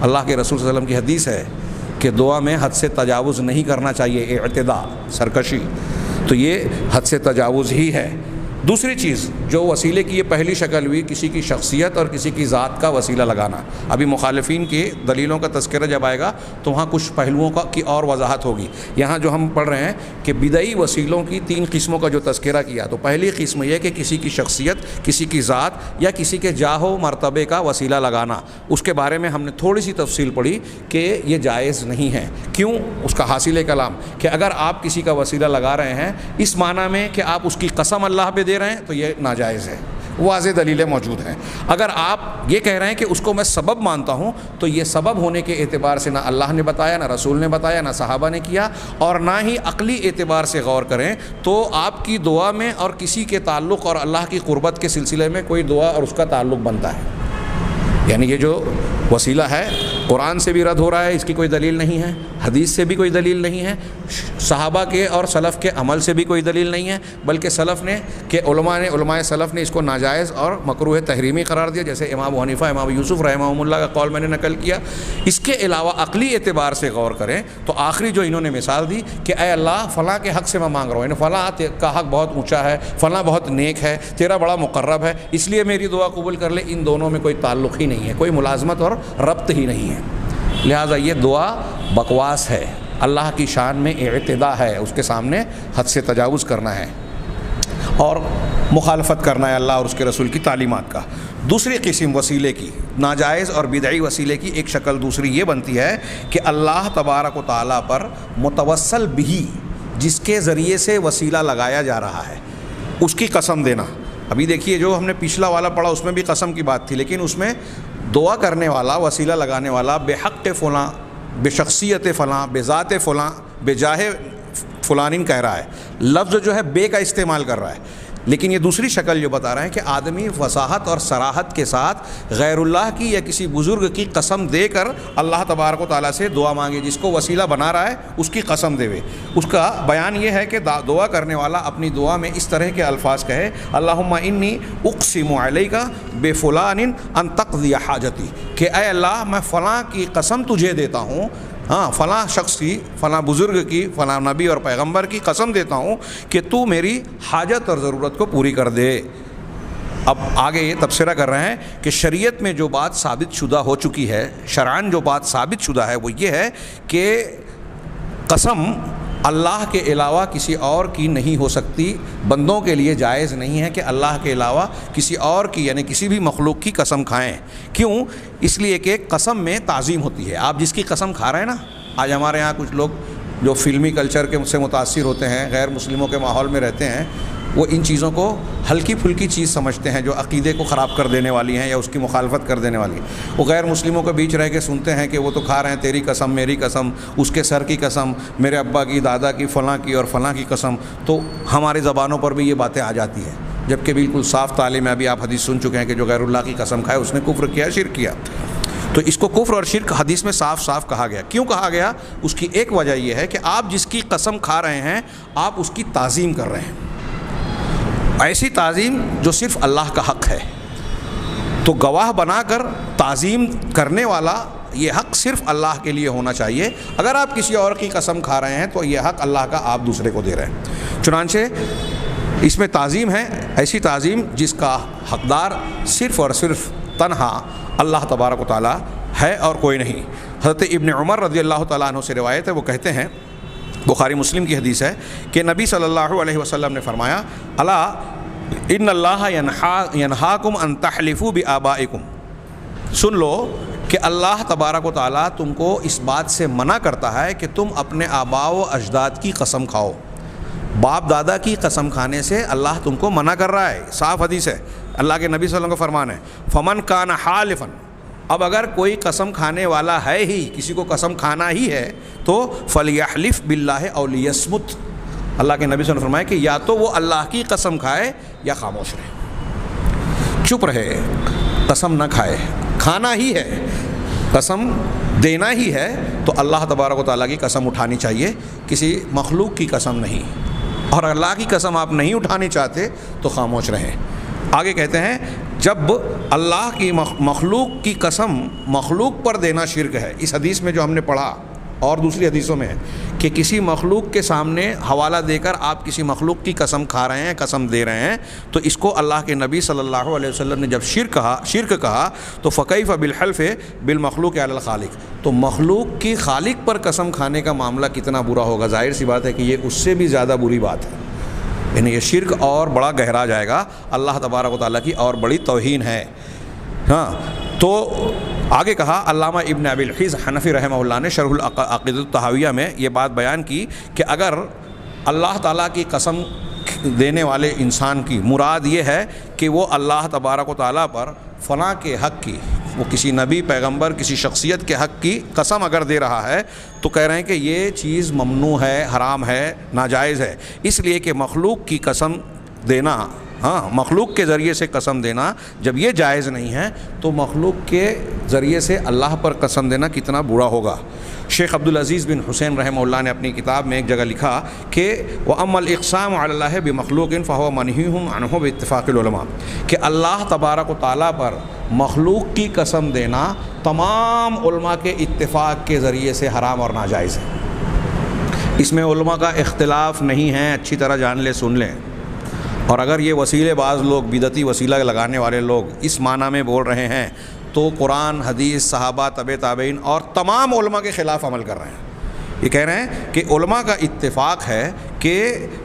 Speaker 1: اللہ کے رسول صلی اللہ علیہ وسلم کی حدیث ہے کہ دعا میں حد سے تجاوز نہیں کرنا چاہیے، اعتداء، سرکشی، تو یہ حد سے تجاوز ہی ہے. دوسری چیز جو وسیلے کی یہ پہلی شکل ہوئی، کسی کی شخصیت اور کسی کی ذات کا وسیلہ لگانا. ابھی مخالفین کی دلیلوں کا تذکرہ جب آئے گا تو وہاں کچھ پہلوؤں کی اور وضاحت ہوگی. یہاں جو ہم پڑھ رہے ہیں کہ بدعی وسیلوں کی 3 قسموں کا جو تذکرہ کیا، تو پہلی قسم یہ کہ کسی کی شخصیت، کسی کی ذات یا کسی کے جاہ و مرتبے کا وسیلہ لگانا. اس کے بارے میں ہم نے تھوڑی سی تفصیل پڑھی کہ یہ جائز نہیں ہے. کیوں؟ اس کا حاصل کلام کہ اگر آپ کسی کا وسیلہ لگا رہے ہیں اس معنی میں کہ آپ اس کی قسم اللہ پہ دے رہے ہیں تو یہ ناجائز ہے. واضح دلیلیں موجود ہیں. اگر آپ یہ کہہ رہے ہیں کہ اس کو میں سبب مانتا ہوں تو یہ سبب ہونے کے اعتبار سے نہ اللہ نے بتایا، نہ رسول نے بتایا، نہ صحابہ نے کیا، اور نہ ہی عقلی اعتبار سے غور کریں تو آپ کی دعا میں اور کسی کے تعلق اور اللہ کی قربت کے سلسلے میں کوئی دعا اور اس کا تعلق بنتا ہے. یعنی یہ جو وسیلہ ہے قرآن سے بھی رد ہو رہا ہے، اس کی کوئی دلیل نہیں ہے، حدیث سے بھی کوئی دلیل نہیں ہے، صحابہ کے اور سلف کے عمل سے بھی کوئی دلیل نہیں ہے، بلکہ سلف نے کہ علماء سلف نے اس کو ناجائز اور مکروہ تحریمی قرار دیا، جیسے امام حنیفہ، امام یوسف رحمہ اللہ کا قول میں نے نقل کیا. اس کے علاوہ عقلی اعتبار سے غور کریں تو آخری جو انہوں نے مثال دی کہ اے اللہ فلاں کے حق سے میں مانگ رہا ہوں، یعنی فلاں کا حق بہت اونچا ہے، فلاں بہت نیک ہے، تیرا بڑا مقرب ہے، اس لیے میری دعا قبول کر لے. ان دونوں میں کوئی تعلق ہی نہیں ہے، کوئی ملازمت اور ربط ہی نہیں ہے. لہٰذا یہ دعا بکواس ہے، اللہ کی شان میں اعتداء ہے، اس کے سامنے حد سے تجاوز کرنا ہے اور مخالفت کرنا ہے اللہ اور اس کے رسول کی تعلیمات کا. دوسری قسم وسیلے کی، ناجائز اور بدعی وسیلے کی ایک شکل دوسری یہ بنتی ہے کہ اللہ تبارک و تعالیٰ پر متوسل بھی، جس کے ذریعے سے وسیلہ لگایا جا رہا ہے، اس کی قسم دینا. ابھی دیکھیے جو ہم نے پچھلا والا پڑھا اس میں بھی قسم کی بات تھی، لیکن اس میں دعا کرنے والا، وسیلہ لگانے والا بے حق فلاں، بے شخصیت فلاں، بے ذات فلاں، بے جاہ فلانین کہہ رہا ہے، لفظ جو ہے بے کا استعمال کر رہا ہے. لیکن یہ دوسری شکل جو بتا رہے ہیں کہ آدمی وضاحت اور صراحت کے ساتھ غیر اللہ کی یا کسی بزرگ کی قسم دے کر اللہ تبارک و تعالیٰ سے دعا مانگے. جس کو وسیلہ بنا رہا ہے اس کی قسم دے. اس کا بیان یہ ہے کہ دعا کرنے والا اپنی دعا میں اس طرح کے الفاظ کہے، اللہم انی اقسم علیک بفلان ان تقضی حاجتی، کہ اے اللہ میں فلاں کی قسم تجھے دیتا ہوں، فلاں شخص کی، فلاں بزرگ کی، فلاں نبی اور پیغمبر کی قسم دیتا ہوں کہ تو میری حاجت اور ضرورت کو پوری کر دے. اب آگے یہ تبصرہ کر رہے ہیں کہ شریعت میں جو بات ثابت شدہ ہو چکی ہے، شرعاً جو بات ثابت شدہ ہے وہ یہ ہے کہ قسم اللہ کے علاوہ کسی اور کی نہیں ہو سکتی. بندوں کے لیے جائز نہیں ہے کہ اللہ کے علاوہ کسی اور کی، یعنی کسی بھی مخلوق کی قسم کھائیں. کیوں؟ اس لیے کہ قسم میں تعظیم ہوتی ہے. آپ جس کی قسم کھا رہے ہیں نا، آج ہمارے ہاں کچھ لوگ جو فلمی کلچر کے سے متاثر ہوتے ہیں، غیر مسلموں کے ماحول میں رہتے ہیں، وہ ان چیزوں کو ہلکی پھلکی چیز سمجھتے ہیں جو عقیدے کو خراب کر دینے والی ہیں یا اس کی مخالفت کر دینے والی ہیں. وہ غیر مسلموں کے بیچ رہ کے سنتے ہیں کہ وہ تو کھا رہے ہیں تیری قسم، میری قسم، اس کے سر کی قسم، میرے ابا کی، دادا کی، فلاں کی اور فلاں کی قسم. تو ہماری زبانوں پر بھی یہ باتیں آ جاتی ہیں، جبکہ بالکل صاف تعلیم ہے. ابھی آپ حدیث سن چکے ہیں کہ جو غیر اللہ کی قسم کھائے اس نے کفر کیا، شرک کیا. تو اس کو کفر اور شرک حدیث میں صاف صاف کہا گیا. کیوں کہا گیا؟ اس کی ایک وجہ یہ ہے کہ آپ جس کی قسم کھا رہے ہیں آپ اس کی تعظیم کر رہے ہیں، ایسی تعظیم جو صرف اللہ کا حق ہے. تو گواہ بنا کر تعظیم کرنے والا یہ حق صرف اللہ کے لیے ہونا چاہیے. اگر آپ کسی اور کی قسم کھا رہے ہیں تو یہ حق اللہ کا آپ دوسرے کو دے رہے ہیں. چنانچہ اس میں تعظیم ہے، ایسی تعظیم جس کا حقدار صرف اور صرف تنہا اللہ تبارک و تعالیٰ ہے اور کوئی نہیں. حضرت ابن عمر رضی اللہ تعالیٰ عنہ سے روایت ہے، وہ کہتے ہیں، بخاری مسلم کی حدیث ہے کہ نبی صلی اللہ علیہ وسلم نے فرمایا، الا ان اللہ ینہاکم ان تحلفوا بآبائکم، سن لو کہ اللہ تبارک و تعالیٰ تم کو اس بات سے منع کرتا ہے کہ تم اپنے آباء و اجداد کی قسم کھاؤ. باپ دادا کی قسم کھانے سے اللہ تم کو منع کر رہا ہے. صاف حدیث ہے، اللہ کے نبی صلی اللہ علیہ وسلم کا فرمان ہے، فمن کان حالفا، اب اگر کوئی قسم کھانے والا ہے ہی، کسی کو قسم کھانا ہی ہے تو فلیحلف باللہ او لیصمت، اللہ کے نبی صلی اللہ علیہ وسلم نے فرمایا کہ یا تو وہ اللہ کی قسم کھائے یا خاموش رہے، چپ رہے، قسم نہ کھائے، کھانا ہی ہے، قسم دینا ہی ہے تو اللہ تبارک و تعالیٰ کی قسم اٹھانی چاہیے، کسی مخلوق کی قسم نہیں، اور اللہ کی قسم آپ نہیں اٹھانی چاہتے تو خاموش رہیں۔ آگے کہتے ہیں جب اللہ کی مخلوق کی قسم مخلوق پر دینا شرک ہے، اس حدیث میں جو ہم نے پڑھا اور دوسری حدیثوں میں ہے کہ کسی مخلوق کے سامنے حوالہ دے کر آپ کسی مخلوق کی قسم کھا رہے ہیں، قسم دے رہے ہیں، تو اس کو اللہ کے نبی صلی اللہ علیہ وسلم نے جب شرک کہا تو فکیف بالحلف بالمخلوق علی الخالق، تو مخلوق کی خالق پر قسم کھانے کا معاملہ کتنا برا ہوگا، ظاہر سی بات ہے کہ یہ اس سے بھی زیادہ بری بات ہے، یعنی یہ شرک اور بڑا گہرا جائے گا، اللہ تبارک و تعالیٰ کی اور بڑی توہین ہے۔ ہاں تو آگے کہا علامہ ابن ابی العز حنفی رحمہ اللہ نے شرح العقیدۃ الطحاویہ میں یہ بات بیان کی کہ اگر اللہ تعالیٰ کی قسم دینے والے انسان کی مراد یہ ہے کہ وہ اللہ تبارک و تعالیٰ پر فلاں کے حق کی، وہ کسی نبی پیغمبر کسی شخصیت کے حق کی قسم اگر دے رہا ہے تو کہہ رہے ہیں کہ یہ چیز ممنوع ہے، حرام ہے، ناجائز ہے، اس لیے کہ مخلوق کی قسم دینا، ہاں مخلوق کے ذریعے سے قسم دینا جب یہ جائز نہیں ہے تو مخلوق کے ذریعے سے اللہ پر قسم دینا کتنا برا ہوگا۔ شیخ عبدالعزیز بن حسین رحمہ اللہ نے اپنی کتاب میں ایک جگہ لکھا کہ وَأَمَّا الْإِقْسَامُ عَلَى اللَّهِ بِمَخْلُوقٍ فَهُوَ مَنْهِيٌّ عَنْهُ بِاتِّفَاقِ الْعُلَمَاء، کہ اللہ تبارک و تعالیٰ پر مخلوق کی قسم دینا تمام علماء کے اتفاق کے ذریعے سے حرام اور ناجائز ہے، اس میں علماء کا اختلاف نہیں ہے، اچھی طرح جان لیں، سن لیں۔ اور اگر یہ وسیلے بعض لوگ بدعتی وسیلہ لگانے والے لوگ اس معنی میں بول رہے ہیں تو قرآن، حدیث، صحابہ، تبع تابعین اور تمام علماء کے خلاف عمل کر رہے ہیں۔ یہ کہہ رہے ہیں کہ علماء کا اتفاق ہے کہ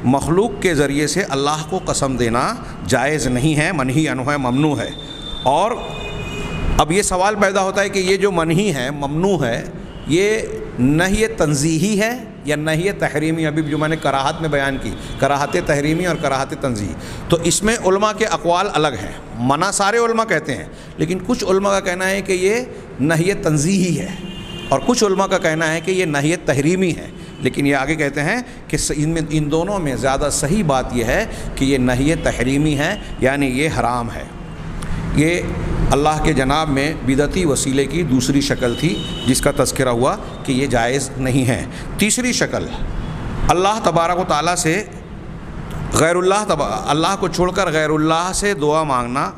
Speaker 1: مخلوق کے ذریعے سے اللہ کو قسم دینا جائز نہیں ہے، منہی عنہ ہے، ممنوع ہے۔ اور اب یہ سوال پیدا ہوتا ہے کہ یہ جو منہی ہے، ممنوع ہے، یہ نہی تنزیہی ہے یا نہی تحریمی؟ ابھی جو میں نے کراہت میں بیان کی، کراہت تحریمی اور کراہت تنزیہی، تو اس میں علماء کے اقوال الگ ہیں، منع سارے علماء کہتے ہیں، لیکن کچھ علماء کا کہنا ہے کہ یہ نہی تنزیہی ہے اور کچھ علماء کا کہنا ہے کہ یہ نہی تحریمی ہے، لیکن یہ آگے کہتے ہیں کہ ان دونوں میں زیادہ صحیح بات یہ ہے کہ یہ نہی تحریمی ہے، یعنی یہ حرام ہے۔ یہ اللہ کے جناب میں بدعتی وسیلے کی دوسری شکل تھی جس کا تذکرہ ہوا کہ یہ جائز نہیں ہے۔ تیسری شکل اللہ تبارک و تعالیٰ سے اللہ کو چھوڑ کر غیر اللہ سے دعا مانگنا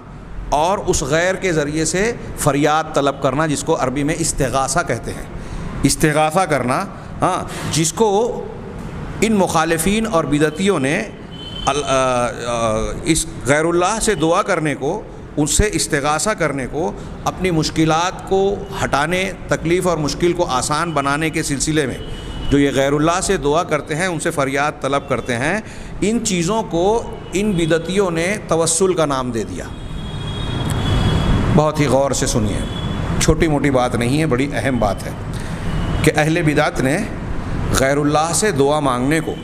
Speaker 1: اور اس غیر کے ذریعے سے فریاد طلب کرنا، جس کو عربی میں استغاثہ کہتے ہیں، استغاثہ کرنا، ہاں، جس کو ان مخالفین اور بدعتیوں نے اس غیر اللہ سے دعا کرنے کو، اس سے استغاثہ کرنے کو، اپنی مشکلات کو ہٹانے، تکلیف اور مشکل کو آسان بنانے کے سلسلے میں جو یہ غیر اللہ سے دعا کرتے ہیں، ان سے فریاد طلب کرتے ہیں، ان چیزوں کو ان بدعتیوں نے توسل کا نام دے دیا۔ بہت ہی غور سے سنیے، چھوٹی موٹی بات نہیں ہے، بڑی اہم بات ہے کہ اہل بدعت نے غیر اللہ سے دعا مانگنے کو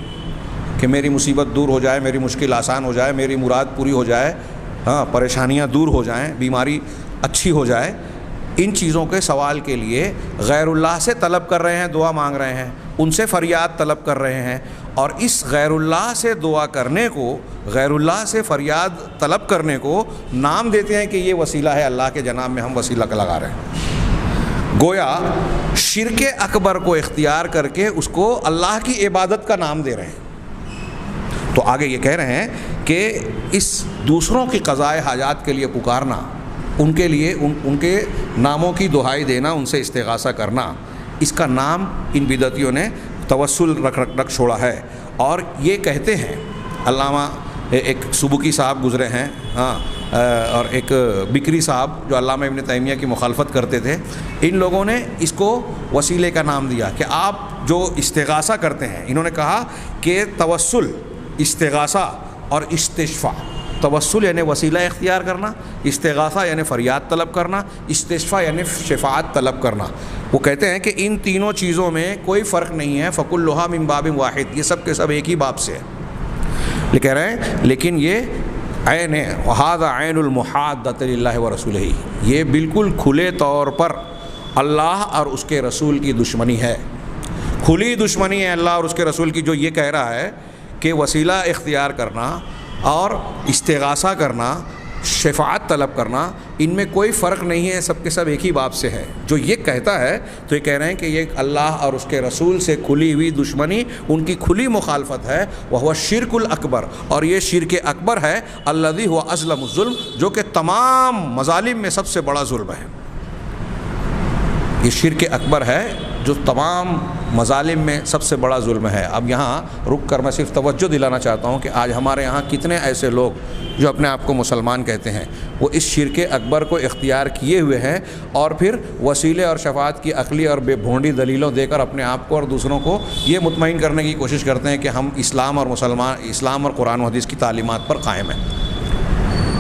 Speaker 1: کہ میری مصیبت دور ہو جائے، میری مشکل آسان ہو جائے، میری مراد پوری ہو جائے، ہاں پریشانیاں دور ہو جائیں، بیماری اچھی ہو جائے، ان چیزوں کے سوال کے لیے غیر اللہ سے طلب کر رہے ہیں، دعا مانگ رہے ہیں، ان سے فریاد طلب کر رہے ہیں، اور اس غیر اللہ سے دعا کرنے کو، غیر اللہ سے فریاد طلب کرنے کو نام دیتے ہیں کہ یہ وسیلہ ہے، اللہ کے جناب میں ہم وسیلہ لگا رہے ہیں۔ گویا شرک اکبر کو اختیار کر کے اس کو اللہ کی عبادت کا نام دے رہے ہیں۔ تو آگے یہ کہہ رہے ہیں کہ اس دوسروں کی قضائے حاجات کے لیے پکارنا، ان کے لیے ان کے ناموں کی دہائی دینا، ان سے استغاثہ کرنا، اس کا نام ان بدعتیوں نے توسل رکھ چھوڑا ہے۔ اور یہ کہتے ہیں، علامہ ایک سبکی صاحب گزرے ہیں، ہاں، اور ایک بکری صاحب جو علامہ ابن تیمیہ کی مخالفت کرتے تھے، ان لوگوں نے اس کو وسیلے کا نام دیا کہ آپ جو استغاثہ کرتے ہیں، انہوں نے کہا کہ توسل، استغاثہ اور استشفاء، توسل یعنی وسیلہ اختیار کرنا، استغاثہ یعنی فریاد طلب کرنا، استشفاء یعنی شفاعت طلب کرنا۔ وہ کہتے ہیں کہ ان تینوں چیزوں میں کوئی فرق نہیں ہے، فَكُلُّهَا مِن بَابٍ واحد، یہ سب کے سب ایک ہی باب سے ہے۔ یہ کہہ رہے ہیں لیکن یہ عین ہے، وَهَذَا عَيْنُ الْمُحَادَّةِ لِلَّهِ وَرَسُولِهِ، یہ بالکل کھلے طور پر اللہ اور اس کے رسول کی دشمنی ہے، کھلی دشمنی ہے اللہ اور اس کے رسول کی، جو یہ کہہ رہا ہے کہ وسیلہ اختیار کرنا اور استغاثہ کرنا، شفاعت طلب کرنا، ان میں کوئی فرق نہیں ہے، سب کے سب ایک ہی باب سے ہے۔ جو یہ کہتا ہے تو یہ کہہ رہے ہیں کہ یہ اللہ اور اس کے رسول سے کھلی ہوئی دشمنی، ان کی کھلی مخالفت ہے، وہ شرک الاکبر، اور یہ شرک اکبر ہے، الذی هو اظلم الظلم، جو کہ تمام مظالم میں سب سے بڑا ظلم ہے۔ یہ شرک اکبر ہے جو تمام مظالم میں سب سے بڑا ظلم ہے۔ اب یہاں رک کر میں صرف توجہ دلانا چاہتا ہوں کہ آج ہمارے یہاں کتنے ایسے لوگ جو اپنے آپ کو مسلمان کہتے ہیں، وہ اس شرک اکبر کو اختیار کیے ہوئے ہیں، اور پھر وسیلے اور شفاعت کی عقلی اور بے بھونڈی دلیلوں دے کر اپنے آپ کو اور دوسروں کو یہ مطمئن کرنے کی کوشش کرتے ہیں کہ ہم اسلام اور قرآن و حدیث کی تعلیمات پر قائم ہیں۔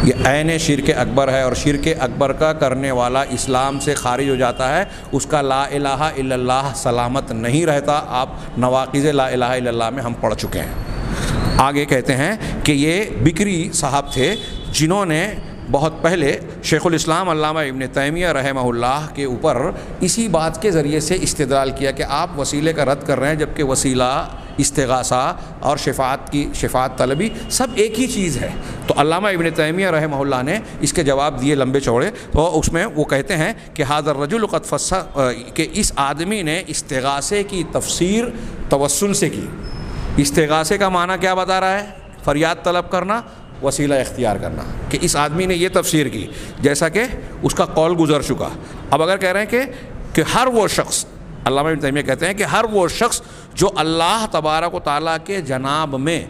Speaker 1: یہ عین شرک اکبر ہے، اور شرک اکبر کا کرنے والا اسلام سے خارج ہو جاتا ہے، اس کا لا الہ الا اللہ سلامت نہیں رہتا۔ آپ نواقض لا الہ الا اللہ میں ہم پڑھ چکے ہیں۔ آگے کہتے ہیں کہ یہ بکری صاحب تھے جنہوں نے بہت پہلے شیخ الاسلام علامہ ابن تیمیہ رحمہ اللہ کے اوپر اسی بات کے ذریعے سے استدلال کیا کہ آپ وسیلے کا رد کر رہے ہیں، جبکہ وسیلہ، استغاثہ اور شفاعت طلبی سب ایک ہی چیز ہے۔ تو علامہ ابن تیمیہ رحمہ اللہ نے اس کے جواب دیے لمبے چوڑے، تو اس میں وہ کہتے ہیں کہ ھذا الرجل قد فسر، کہ اس آدمی نے استغاثے کی تفسیر توسل سے کی۔ استغاثے کا معنی کیا بتا رہا ہے؟ فریاد طلب کرنا، وسیلہ اختیار کرنا، کہ اس آدمی نے یہ تفسیر کی جیسا کہ اس کا قول گزر چکا۔ اب اگر کہہ رہے ہیں کہ ہر وہ شخص، علامہ ابن تیمیہ کہتے ہیں کہ ہر وہ شخص جو اللہ تبارک و تعالیٰ کے جناب میں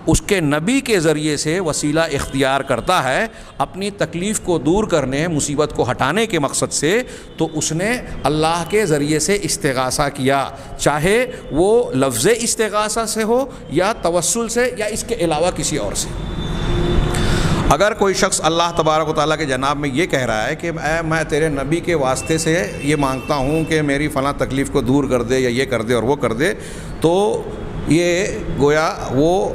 Speaker 1: اس کے نبی کے ذریعے سے وسیلہ اختیار کرتا ہے اپنی تکلیف کو دور کرنے، مصیبت کو ہٹانے کے مقصد سے، تو اس نے اللہ کے ذریعے سے استغاثہ کیا، چاہے وہ لفظ استغاثہ سے ہو یا توسل سے یا اس کے علاوہ کسی اور سے۔ اگر کوئی شخص اللہ تبارک و تعالیٰ کے جناب میں یہ کہہ رہا ہے کہ میں تیرے نبی کے واسطے سے یہ مانگتا ہوں کہ میری فلاں تکلیف کو دور کر دے، یا یہ کر دے اور وہ کر دے، تو یہ گویا وہ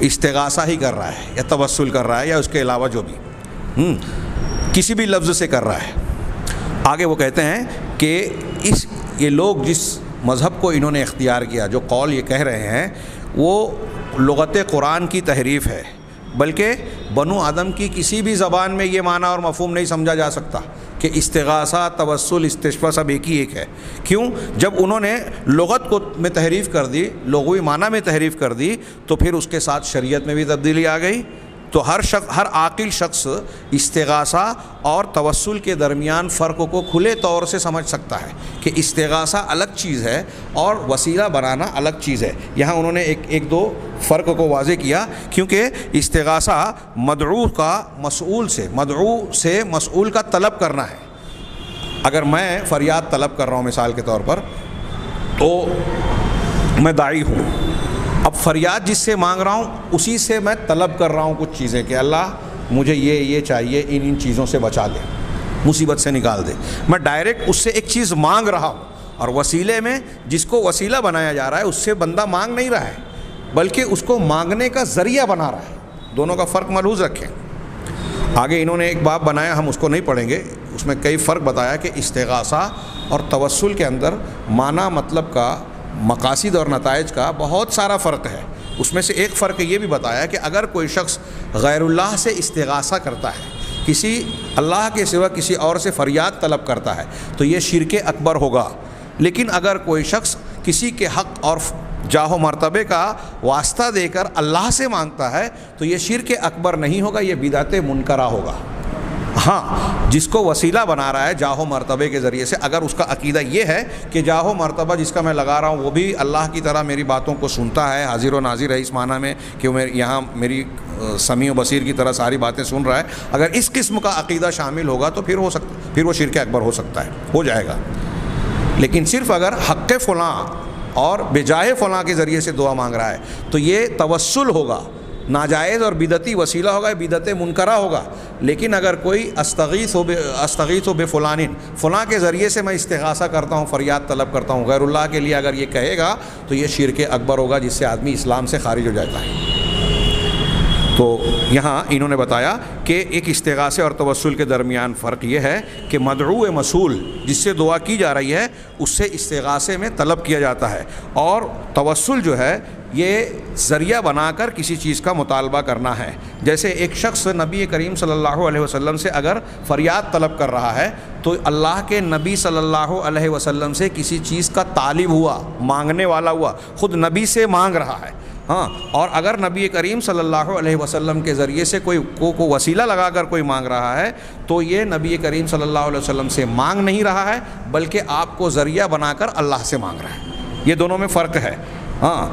Speaker 1: استغاثہ ہی کر رہا ہے یا توسل کر رہا ہے یا اس کے علاوہ جو بھی کسی بھی لفظ سے کر رہا ہے۔ آگے وہ کہتے ہیں کہ یہ لوگ جس مذہب کو انہوں نے اختیار کیا، جو قول یہ کہہ رہے ہیں، وہ لغت قرآن کی تحریف ہے، بلکہ بنو آدم کی کسی بھی زبان میں یہ معنی اور مفہوم نہیں سمجھا جا سکتا کہ استغاثہ، توسل، استشفاء سب ایک ہی ایک ہے۔ کیوں؟ جب انہوں نے لغت کو میں تحریف کر دی، لغوی معنی میں تحریف کر دی، تو پھر اس کے ساتھ شریعت میں بھی تبدیلی آ گئی۔ تو ہر عاقل شخص استغاثہ اور توسل کے درمیان فرق کو کھلے طور سے سمجھ سکتا ہے کہ استغاثہ الگ چیز ہے اور وسیلہ بنانا الگ چیز ہے۔ یہاں انہوں نے ایک دو فرق کو واضح کیا، کیونکہ استغاثہ مدعو سے مسئول کا طلب کرنا ہے۔ اگر میں فریاد طلب کر رہا ہوں مثال کے طور پر، تو میں داعی ہوں، اب فریاد جس سے مانگ رہا ہوں اسی سے میں طلب کر رہا ہوں کچھ چیزیں کہ اللہ مجھے یہ چاہیے، ان چیزوں سے بچا دے، مصیبت سے نکال دے۔ میں ڈائریکٹ اس سے ایک چیز مانگ رہا ہوں، اور وسیلے میں جس کو وسیلہ بنایا جا رہا ہے اس سے بندہ مانگ نہیں رہا ہے، بلکہ اس کو مانگنے کا ذریعہ بنا رہا ہے۔ دونوں کا فرق ملحوظ رکھیں۔ آگے انہوں نے ایک باب بنایا، ہم اس کو نہیں پڑھیں گے، اس میں کئی فرق بتایا کہ استغاثہ اور توسل کے اندر معنی، مطلب کا، مقاصد اور نتائج کا بہت سارا فرق ہے۔ اس میں سے ایک فرق یہ بھی بتایا کہ اگر کوئی شخص غیر اللہ سے استغاثہ کرتا ہے، کسی اللہ کے سوا کسی اور سے فریاد طلب کرتا ہے، تو یہ شرک اکبر ہوگا۔ لیکن اگر کوئی شخص کسی کے حق اور جاہ و مرتبے کا واسطہ دے کر اللہ سے مانگتا ہے تو یہ شرک اکبر نہیں ہوگا، یہ بدعت منکرہ ہوگا۔ ہاں، جس کو وسیلہ بنا رہا ہے جاہ و مرتبے کے ذریعے سے، اگر اس کا عقیدہ یہ ہے کہ جاہ و مرتبہ جس کا میں لگا رہا ہوں وہ بھی اللہ کی طرح میری باتوں کو سنتا ہے، حاضر و ناظر ہے اس معنی میں کہ وہ یہاں میری سمیع و بصیر کی طرح ساری باتیں سن رہا ہے، اگر اس قسم کا عقیدہ شامل ہوگا تو پھر وہ شرک اکبر ہو سکتا ہے، ہو جائے گا۔ لیکن صرف اگر حق فلاں اور بجائے فلاں کے ذریعے سے دعا مانگ رہا ہے تو یہ توسل ہوگا، ناجائز اور بدعتی وسیلہ ہوگا، بدعت منکرہ ہوگا۔ لیکن اگر کوئی استغیث بفلان، فلاں کے ذریعے سے میں استغاثہ کرتا ہوں، فریاد طلب کرتا ہوں غیر اللہ کے لیے، اگر یہ کہے گا تو یہ شرک اکبر ہوگا، جس سے آدمی اسلام سے خارج ہو جاتا ہے۔ تو یہاں انہوں نے بتایا کہ ایک استغاثے اور توسل کے درمیان فرق یہ ہے کہ مدعو مسئول جس سے دعا کی جا رہی ہے اس سے استغاثے میں طلب کیا جاتا ہے، اور توسل جو ہے یہ ذریعہ بنا کر کسی چیز کا مطالبہ کرنا ہے. جیسے ایک شخص نبی کریم صلی اللہ علیہ وسلم سے اگر فریاد طلب کر رہا ہے تو اللہ کے نبی صلی اللہ علیہ وسلم سے کسی چیز کا طالب ہوا, مانگنے والا ہوا, خود نبی سے مانگ رہا ہے. ہاں, اور اگر نبی کریم صلی اللہ علیہ وسلم کے ذریعے سے کوئی وسیلہ لگا کر کوئی مانگ رہا ہے تو یہ نبی کریم صلی اللہ علیہ وسلم سے مانگ نہیں رہا ہے بلکہ آپ کو ذریعہ بنا کر اللہ سے مانگ رہا ہے. یہ دونوں میں فرق ہے. ہاں,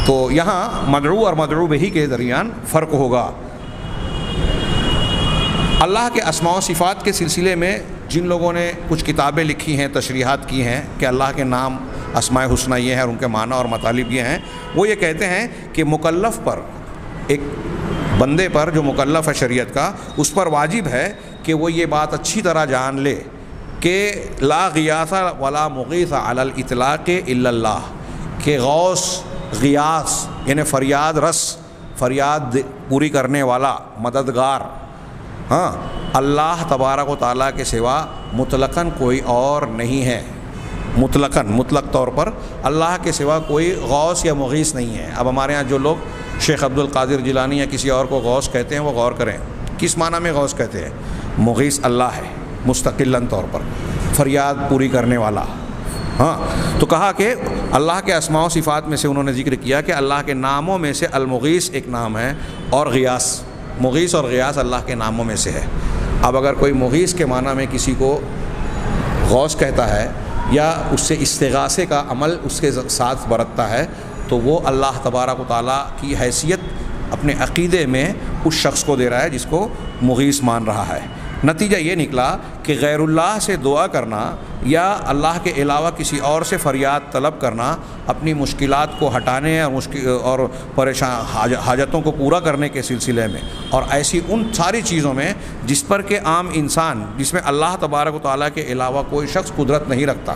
Speaker 1: تو یہاں مدعو اور مدعو بہی کے درمیان فرق ہوگا. اللہ کے اسماء و صفات کے سلسلے میں جن لوگوں نے کچھ کتابیں لکھی ہیں, تشریحات کی ہیں کہ اللہ کے نام اسماء حسنہ یہ ہیں اور ان کے معنی اور مطالب یہ ہیں, وہ یہ کہتے ہیں کہ مکلف پر, ایک بندے پر جو مکلف ہے شریعت کا, اس پر واجب ہے کہ وہ یہ بات اچھی طرح جان لے کہ لا غیاث ولا مغیث علی الاطلاق الا اللہ, کہ غوث, غیاث یعنی فریاد رس, فریاد پوری کرنے والا, مددگار, ہاں, اللہ تبارک و تعالیٰ کے سوا مطلقاً کوئی اور نہیں ہے. مطلق طور پر اللہ کے سوا کوئی غوث یا مغیث نہیں ہے. اب ہمارے ہاں جو لوگ شیخ عبد القادر جیلانی یا کسی اور کو غوث کہتے ہیں وہ غور کریں کس معنی میں غوث کہتے ہیں. مغیث اللہ ہے مستقلاً طور پر, فریاد پوری کرنے والا. ہاں, تو کہا کہ اللہ کے اسماء و صفات میں سے انہوں نے ذکر کیا کہ اللہ کے ناموں میں سے المغیث ایک نام ہے اور غیاث, مغیث اور غیاث اللہ کے ناموں میں سے ہے. اب اگر کوئی مغیث کے معنی میں کسی کو غوث کہتا ہے یا اس سے استغاثے کا عمل اس کے ساتھ برتتا ہے تو وہ اللہ تبارک و تعالیٰ کی حیثیت اپنے عقیدے میں اس شخص کو دے رہا ہے جس کو مغیث مان رہا ہے. نتیجہ یہ نکلا کہ غیر اللہ سے دعا کرنا یا اللہ کے علاوہ کسی اور سے فریاد طلب کرنا اپنی مشکلات کو ہٹانے اور پریشان حاجتوں کو پورا کرنے کے سلسلے میں, اور ایسی ان ساری چیزوں میں جس پر کہ عام انسان, جس میں اللہ تبارک و تعالیٰ کے علاوہ کوئی شخص قدرت نہیں رکھتا,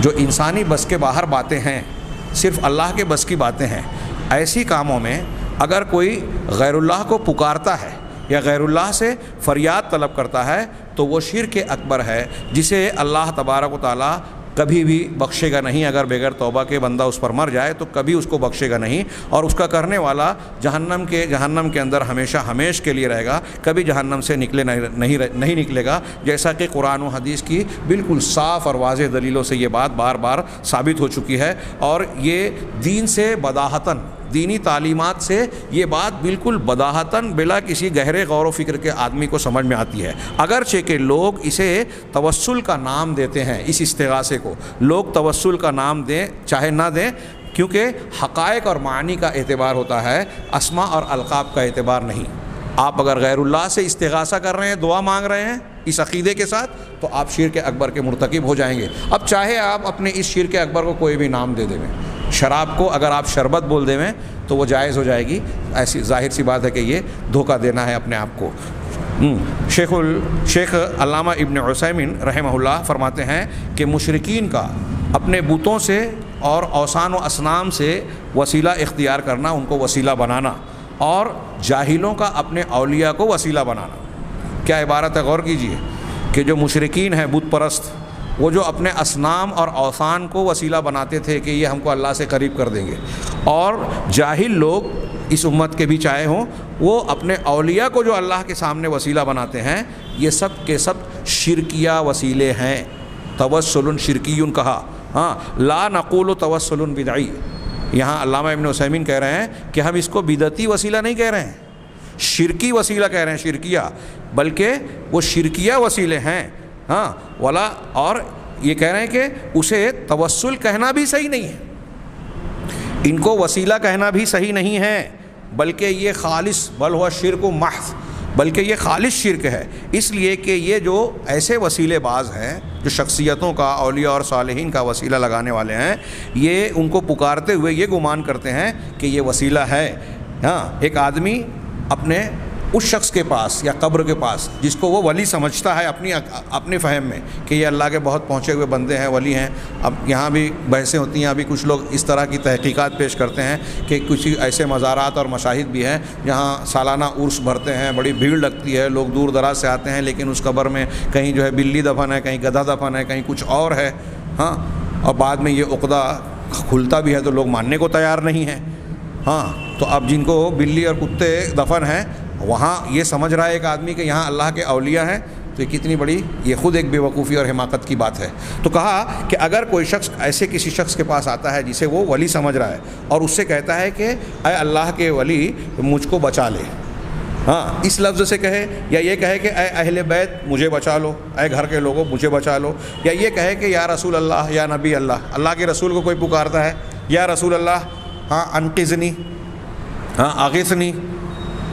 Speaker 1: جو انسانی بس کے باہر باتیں ہیں, صرف اللہ کے بس کی باتیں ہیں, ایسی کاموں میں اگر کوئی غیر اللہ کو پکارتا ہے یا غیر اللہ سے فریاد طلب کرتا ہے تو وہ شرک اکبر ہے جسے اللہ تبارک و تعالیٰ کبھی بھی بخشے گا نہیں. اگر بغیر توبہ کے بندہ اس پر مر جائے تو کبھی اس کو بخشے گا نہیں, اور اس کا کرنے والا جہنم کے اندر ہمیشہ ہمیش کے لیے رہے گا, کبھی جہنم سے نہیں نکلے گا, جیسا کہ قرآن و حدیث کی بالکل صاف اور واضح دلیلوں سے یہ بات بار بار ثابت ہو چکی ہے. اور یہ دین سے بداہتاً, دینی تعلیمات سے یہ بات بالکل بداہتاً بلا کسی گہرے غور و فکر کے آدمی کو سمجھ میں آتی ہے. اگرچہ کہ لوگ اسے توسل کا نام دیتے ہیں, اس استغاثے کو لوگ توسل کا نام دیں چاہے نہ دیں, کیونکہ حقائق اور معنی کا اعتبار ہوتا ہے, اسماء اور القاب کا اعتبار نہیں. آپ اگر غیر اللہ سے استغاثہ کر رہے ہیں, دعا مانگ رہے ہیں اس عقیدے کے ساتھ, تو آپ شرک اکبر کے مرتکب ہو جائیں گے. اب چاہے آپ اپنے اس شرک اکبر کو کوئی بھی نام دے دیں, شراب کو اگر آپ شربت بول دیں تو وہ جائز ہو جائے گی, ایسی ظاہر سی بات ہے کہ یہ دھوکہ دینا ہے اپنے آپ کو. شیخ علامہ ابن عثیمین رحمہ اللہ فرماتے ہیں کہ مشرکین کا اپنے بتوں سے اور اوثان و اصنام سے وسیلہ اختیار کرنا, ان کو وسیلہ بنانا, اور جاہلوں کا اپنے اولیاء کو وسیلہ بنانا. کیا عبارت ہے, غور کیجئے کہ جو مشرکین ہیں, بت پرست, وہ جو اپنے اصنام اور اوثان کو وسیلہ بناتے تھے کہ یہ ہم کو اللہ سے قریب کر دیں گے, اور جاہل لوگ اس امت کے بھی چاہے ہوں, وہ اپنے اولیاء کو جو اللہ کے سامنے وسیلہ بناتے ہیں, یہ سب کے سب شرکیہ وسیلے ہیں. توسل شرکیون کہا, ہاں, لا نقول توسل بدعی. یہاں علامہ ابن عثیمین کہہ رہے ہیں کہ ہم اس کو بدعتی وسیلہ نہیں کہہ رہے ہیں, شرکی وسیلہ کہہ رہے ہیں, شرکیہ, بلکہ وہ شرکیہ وسیلے ہیں. ہاں, ولا, اور یہ کہہ رہے ہیں کہ اسے توسل کہنا بھی صحیح نہیں ہے, ان کو وسیلہ کہنا بھی صحیح نہیں ہے, بلکہ یہ خالص, بل ہوا شرک محض, بلکہ یہ خالص شرک ہے. اس لیے کہ یہ جو ایسے وسیلے باز ہیں جو شخصیتوں کا, اولیاء اور صالحین کا وسیلہ لگانے والے ہیں, یہ ان کو پکارتے ہوئے یہ گمان کرتے ہیں کہ یہ وسیلہ ہے. ہاں, ایک آدمی اپنے اس شخص کے پاس یا قبر کے پاس جس کو وہ ولی سمجھتا ہے اپنے فہم میں کہ یہ اللہ کے بہت پہنچے ہوئے بندے ہیں, ولی ہیں. اب یہاں بھی بحثیں ہوتی ہیں, ابھی کچھ لوگ اس طرح کی تحقیقات پیش کرتے ہیں کہ کچھ ایسے مزارات اور مشاہد بھی ہیں جہاں سالانہ عرس بھرتے ہیں, بڑی بھیڑ لگتی ہے, لوگ دور دراز سے آتے ہیں, لیکن اس قبر میں کہیں جو ہے بلی دفن ہے, کہیں گدھا دفن ہے, کہیں کچھ اور ہے. ہاں, اور بعد میں یہ عقدہ کھلتا بھی ہے تو لوگ ماننے کو تیار نہیں ہیں. ہاں تو اب جن کو بلی اور کتے دفن ہیں وہاں یہ سمجھ رہا ہے ایک آدمی کہ یہاں اللہ کے اولیاء ہیں، تو یہ کتنی بڑی، یہ خود ایک بے وقوفی اور حماقت کی بات ہے. تو کہا کہ اگر کوئی شخص ایسے کسی شخص کے پاس آتا ہے جسے وہ ولی سمجھ رہا ہے اور اس سے کہتا ہے کہ اے اللہ کے ولی مجھ کو بچا لے، ہاں اس لفظ سے کہے، یا یہ کہے کہ اے اہل بیت مجھے بچا لو، اے گھر کے لوگوں مجھے بچا لو، یا یہ کہے کہ یا رسول اللہ، یا نبی اللہ، اللہ کے رسول کو کوئی پکارتا ہے، یا رسول اللہ ہاں انقذنی، ہاں اغثنی،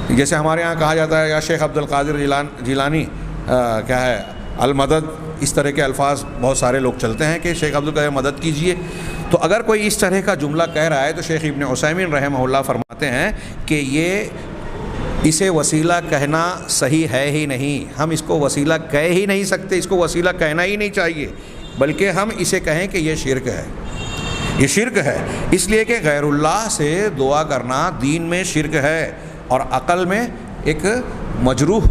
Speaker 1: جیسے ہمارے ہاں کہا جاتا ہے یا شیخ عبد القادر جیلانی کیا ہے المدد، اس طرح کے الفاظ بہت سارے لوگ چلتے ہیں کہ شیخ عبد القادر مدد کیجئے. تو اگر کوئی اس طرح کا جملہ کہہ رہا ہے تو شیخ ابن عثیمین رحمہ اللہ فرماتے ہیں کہ اسے وسیلہ کہنا صحیح ہے ہی نہیں، ہم اس کو وسیلہ کہہ ہی نہیں سکتے، اس کو وسیلہ کہنا ہی نہیں چاہیے، بلکہ ہم اسے کہیں کہ یہ شرک ہے، یہ شرک ہے. اس لیے کہ غیر اللہ سے دعا کرنا دین میں شرک ہے، اور عقل میں ایک مجروح،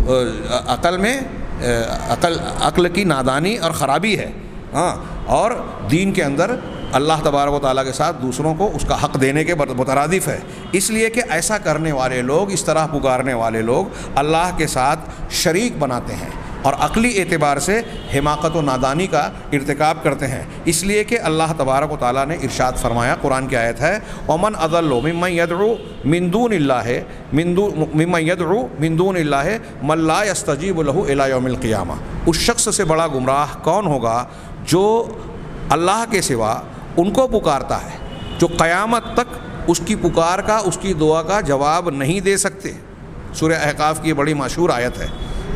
Speaker 1: عقل کی نادانی اور خرابی ہے. ہاں اور دین کے اندر اللہ تبارک و تعالیٰ کے ساتھ دوسروں کو اس کا حق دینے کے مترادف ہے. اس لیے کہ ایسا کرنے والے لوگ، اس طرح پکارنے والے لوگ اللہ کے ساتھ شریک بناتے ہیں اور عقلی اعتبار سے حماقت و نادانی کا ارتکاب کرتے ہیں. اس لیے کہ اللہ تبارک و تعالیٰ نے ارشاد فرمایا، قرآن کی آیت ہے، وَمَنْ أَضَلُّ مِمَّنْ يَدْعُو مِن دُونِ اللَّهِ مِمَّنْ يَدْعُو مِن دُونِ اللَّهِ مَن لَا يَسْتَجِيبُ لَهُ إِلَى يَوْمِ الْقِيَامَةِ. اس شخص سے بڑا گمراہ کون ہوگا جو اللہ کے سوا ان کو پکارتا ہے جو قیامت تک اس کی پکار کا، اس کی دعا کا جواب نہیں دے سکتے. سورہ احقاف کی یہ بڑی مشہور آیت ہے،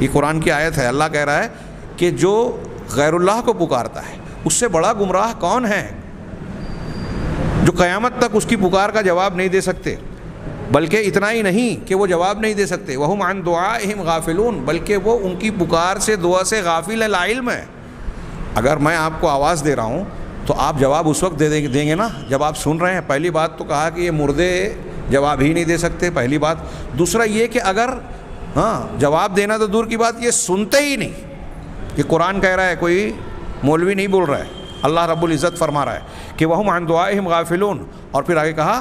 Speaker 1: یہ قرآن کی آیت ہے. اللہ کہہ رہا ہے کہ جو غیر اللہ کو پکارتا ہے اس سے بڑا گمراہ کون ہے جو قیامت تک اس کی پکار کا جواب نہیں دے سکتے. بلکہ اتنا ہی نہیں کہ وہ جواب نہیں دے سکتے، وَهُمْ عَنْ دُعَائِهِمْ غَافِلُونَ، بلکہ وہ ان کی پکار سے، دعا سے غافل ہے، لا علم ہے. اگر میں آپ کو آواز دے رہا ہوں تو آپ جواب اس وقت دیں گے نا جب آپ سن رہے ہیں. پہلی بات تو کہا کہ یہ مردے جواب ہی نہیں دے سکتے، پہلی بات. دوسرا یہ کہ اگر جواب دینا تو دور کی بات، یہ سنتے ہی نہیں. یہ قرآن کہہ رہا ہے، کوئی مولوی نہیں بول رہا ہے، اللہ رب العزت فرما رہا ہے کہ وَهُمْ عَنْ دُعَائِهِمْ غَافِلُونَ. اور پھر آگے کہا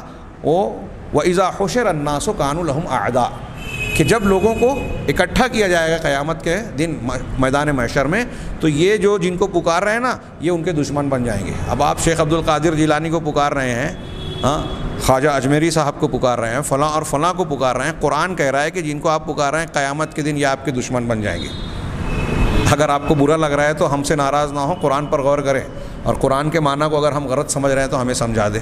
Speaker 1: وَإِذَا حُشِرَ النَّاسُ كَانُوا لَهُمْ أَعْدَاءَ، کہ جب لوگوں کو اکٹھا کیا جائے گا قیامت کے دن میدان محشر میں، تو یہ جو جن کو پکار رہے ہیں نا یہ ان کے دشمن بن جائیں گے. اب آپ شیخ عبد القادر جیلانی کو پکار رہے ہیں، ہاں خواجہ اجمیری صاحب کو پکار رہے ہیں، فلاں اور فلاں کو پکار رہے ہیں. قرآن کہہ رہا ہے کہ جن کو آپ پکار رہے ہیں قیامت کے دن یہ آپ کے دشمن بن جائیں گے. اگر آپ کو برا لگ رہا ہے تو ہم سے ناراض نہ ہو، قرآن پر غور کریں، اور قرآن کے معنی کو اگر ہم غلط سمجھ رہے ہیں تو ہمیں سمجھا دیں.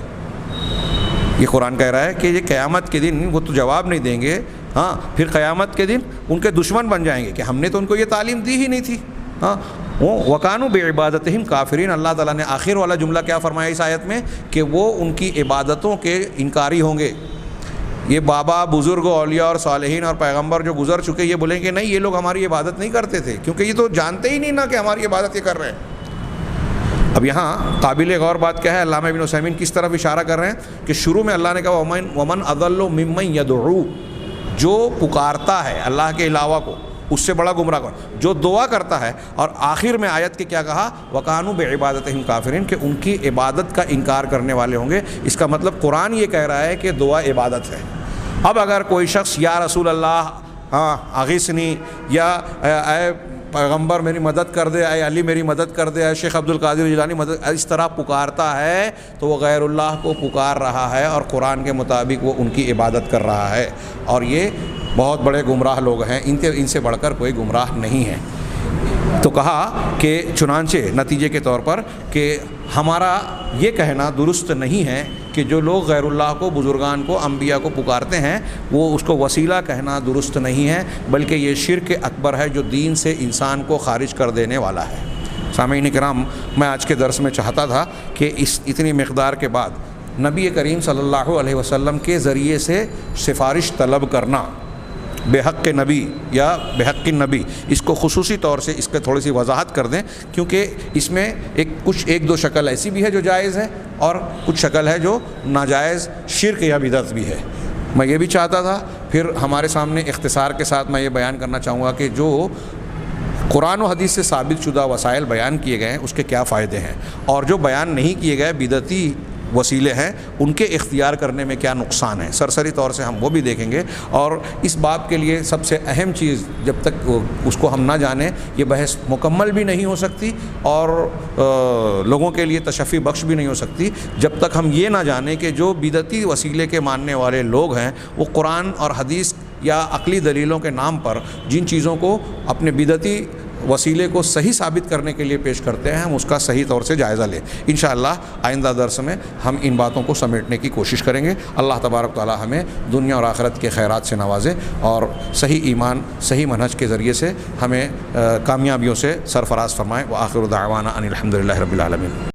Speaker 1: یہ قرآن کہہ رہا ہے کہ یہ قیامت کے دن وہ تو جواب نہیں دیں گے، ہاں پھر قیامت کے دن ان کے دشمن بن جائیں گے کہ ہم نے تو ان کو یہ تعلیم دی ہی نہیں تھی. ہاں وَكَانُوا بِعِبَادَتِهِمْ كَافِرِينَ. اللہ تعالیٰ نے آخر والا جملہ کیا فرمایا اس آیت میں کہ وہ ان کی عبادتوں کے انکاری ہوں گے. یہ بابا، بزرگ، اولیاء اور صالحین اور پیغمبر جو گزر چکے یہ بولیں کہ نہیں یہ لوگ ہماری عبادت نہیں کرتے تھے، کیونکہ یہ تو جانتے ہی نہیں نا کہ ہماری عبادت یہ کر رہے ہیں. اب یہاں قابل غور بات کیا ہے، علامہ ابن عثیمین کس طرف اشارہ کر رہے ہیں کہ شروع میں اللہ نے کہا وَمَنْ أَضَلُّ مِمَّنْ يَدْعُو، جو پکارتا ہے اللہ کے علاوہ کو اس سے بڑا گمراہ کون، جو دعا کرتا ہے. اور آخر میں آیت کے کیا کہا، وَكَانُوا بِعِبَادَتِهِمْ كَافِرِينَ، کہ ان کی عبادت کا انکار کرنے والے ہوں گے. اس کا مطلب قرآن یہ کہہ رہا ہے کہ دعا عبادت ہے. اب اگر کوئی شخص یا رسول اللہ، ہاں اغثنی، یا اے پیغمبر میری مدد کر دے، اے علی میری مدد کر دے، اے شیخ عبد القادر جیلانی مدد، اس طرح پکارتا ہے تو وہ غیر اللہ کو پکار رہا ہے اور قرآن کے مطابق وہ ان کی عبادت کر رہا ہے. اور یہ بہت بڑے گمراہ لوگ ہیں، ان سے بڑھ کر کوئی گمراہ نہیں ہے. تو کہا کہ چنانچہ نتیجے کے طور پر کہ ہمارا یہ کہنا درست نہیں ہے کہ جو لوگ غیر اللہ کو، بزرگان کو، انبیاء کو پکارتے ہیں وہ اس کو وسیلہ کہنا درست نہیں ہے، بلکہ یہ شرک اکبر ہے جو دین سے انسان کو خارج کر دینے والا ہے. سامعین کرام، میں آج کے درس میں چاہتا تھا کہ اس اتنی مقدار کے بعد نبی کریم صلی اللہ علیہ وسلم کے ذریعے سے سفارش طلب کرنا بحق نبی یا بحق نبی، اس کو خصوصی طور سے اس کے تھوڑی سی وضاحت کر دیں، کیونکہ اس میں ایک دو شکل ایسی بھی ہے جو جائز ہے اور کچھ شکل ہے جو ناجائز شرک یا بدعت بھی ہے. میں یہ بھی چاہتا تھا پھر ہمارے سامنے اختصار کے ساتھ میں یہ بیان کرنا چاہوں گا کہ جو قرآن و حدیث سے ثابت شدہ وسائل بیان کیے گئے ہیں اس کے کیا فائدے ہیں، اور جو بیان نہیں کیے گئے بدعتی وسیلے ہیں ان کے اختیار کرنے میں کیا نقصان ہے، سرسری طور سے ہم وہ بھی دیکھیں گے۔ اور اس باب کے لیے سب سے اہم چیز، جب تک اس کو ہم نہ جانیں یہ بحث مکمل بھی نہیں ہو سکتی اور لوگوں کے لیے تشفی بخش بھی نہیں ہو سکتی، جب تک ہم یہ نہ جانیں کہ جو بدعتی وسیلے کے ماننے والے لوگ ہیں وہ قرآن اور حدیث یا عقلی دلیلوں کے نام پر جن چیزوں کو اپنے بدعتی وسیلے کو صحیح ثابت کرنے کے لیے پیش کرتے ہیں، ہم اس کا صحیح طور سے جائزہ لیں۔ انشاءاللہ آئندہ درس میں ہم ان باتوں کو سمیٹنے کی کوشش کریں گے۔ اللہ تبارک تعالی ہمیں دنیا اور آخرت کے خیرات سے نوازے اور صحیح ایمان، صحیح منہج کے ذریعے سے ہمیں کامیابیوں سے سرفراز فرمائے۔ وآخر دعوانا ان الحمد للہ رب العالمین۔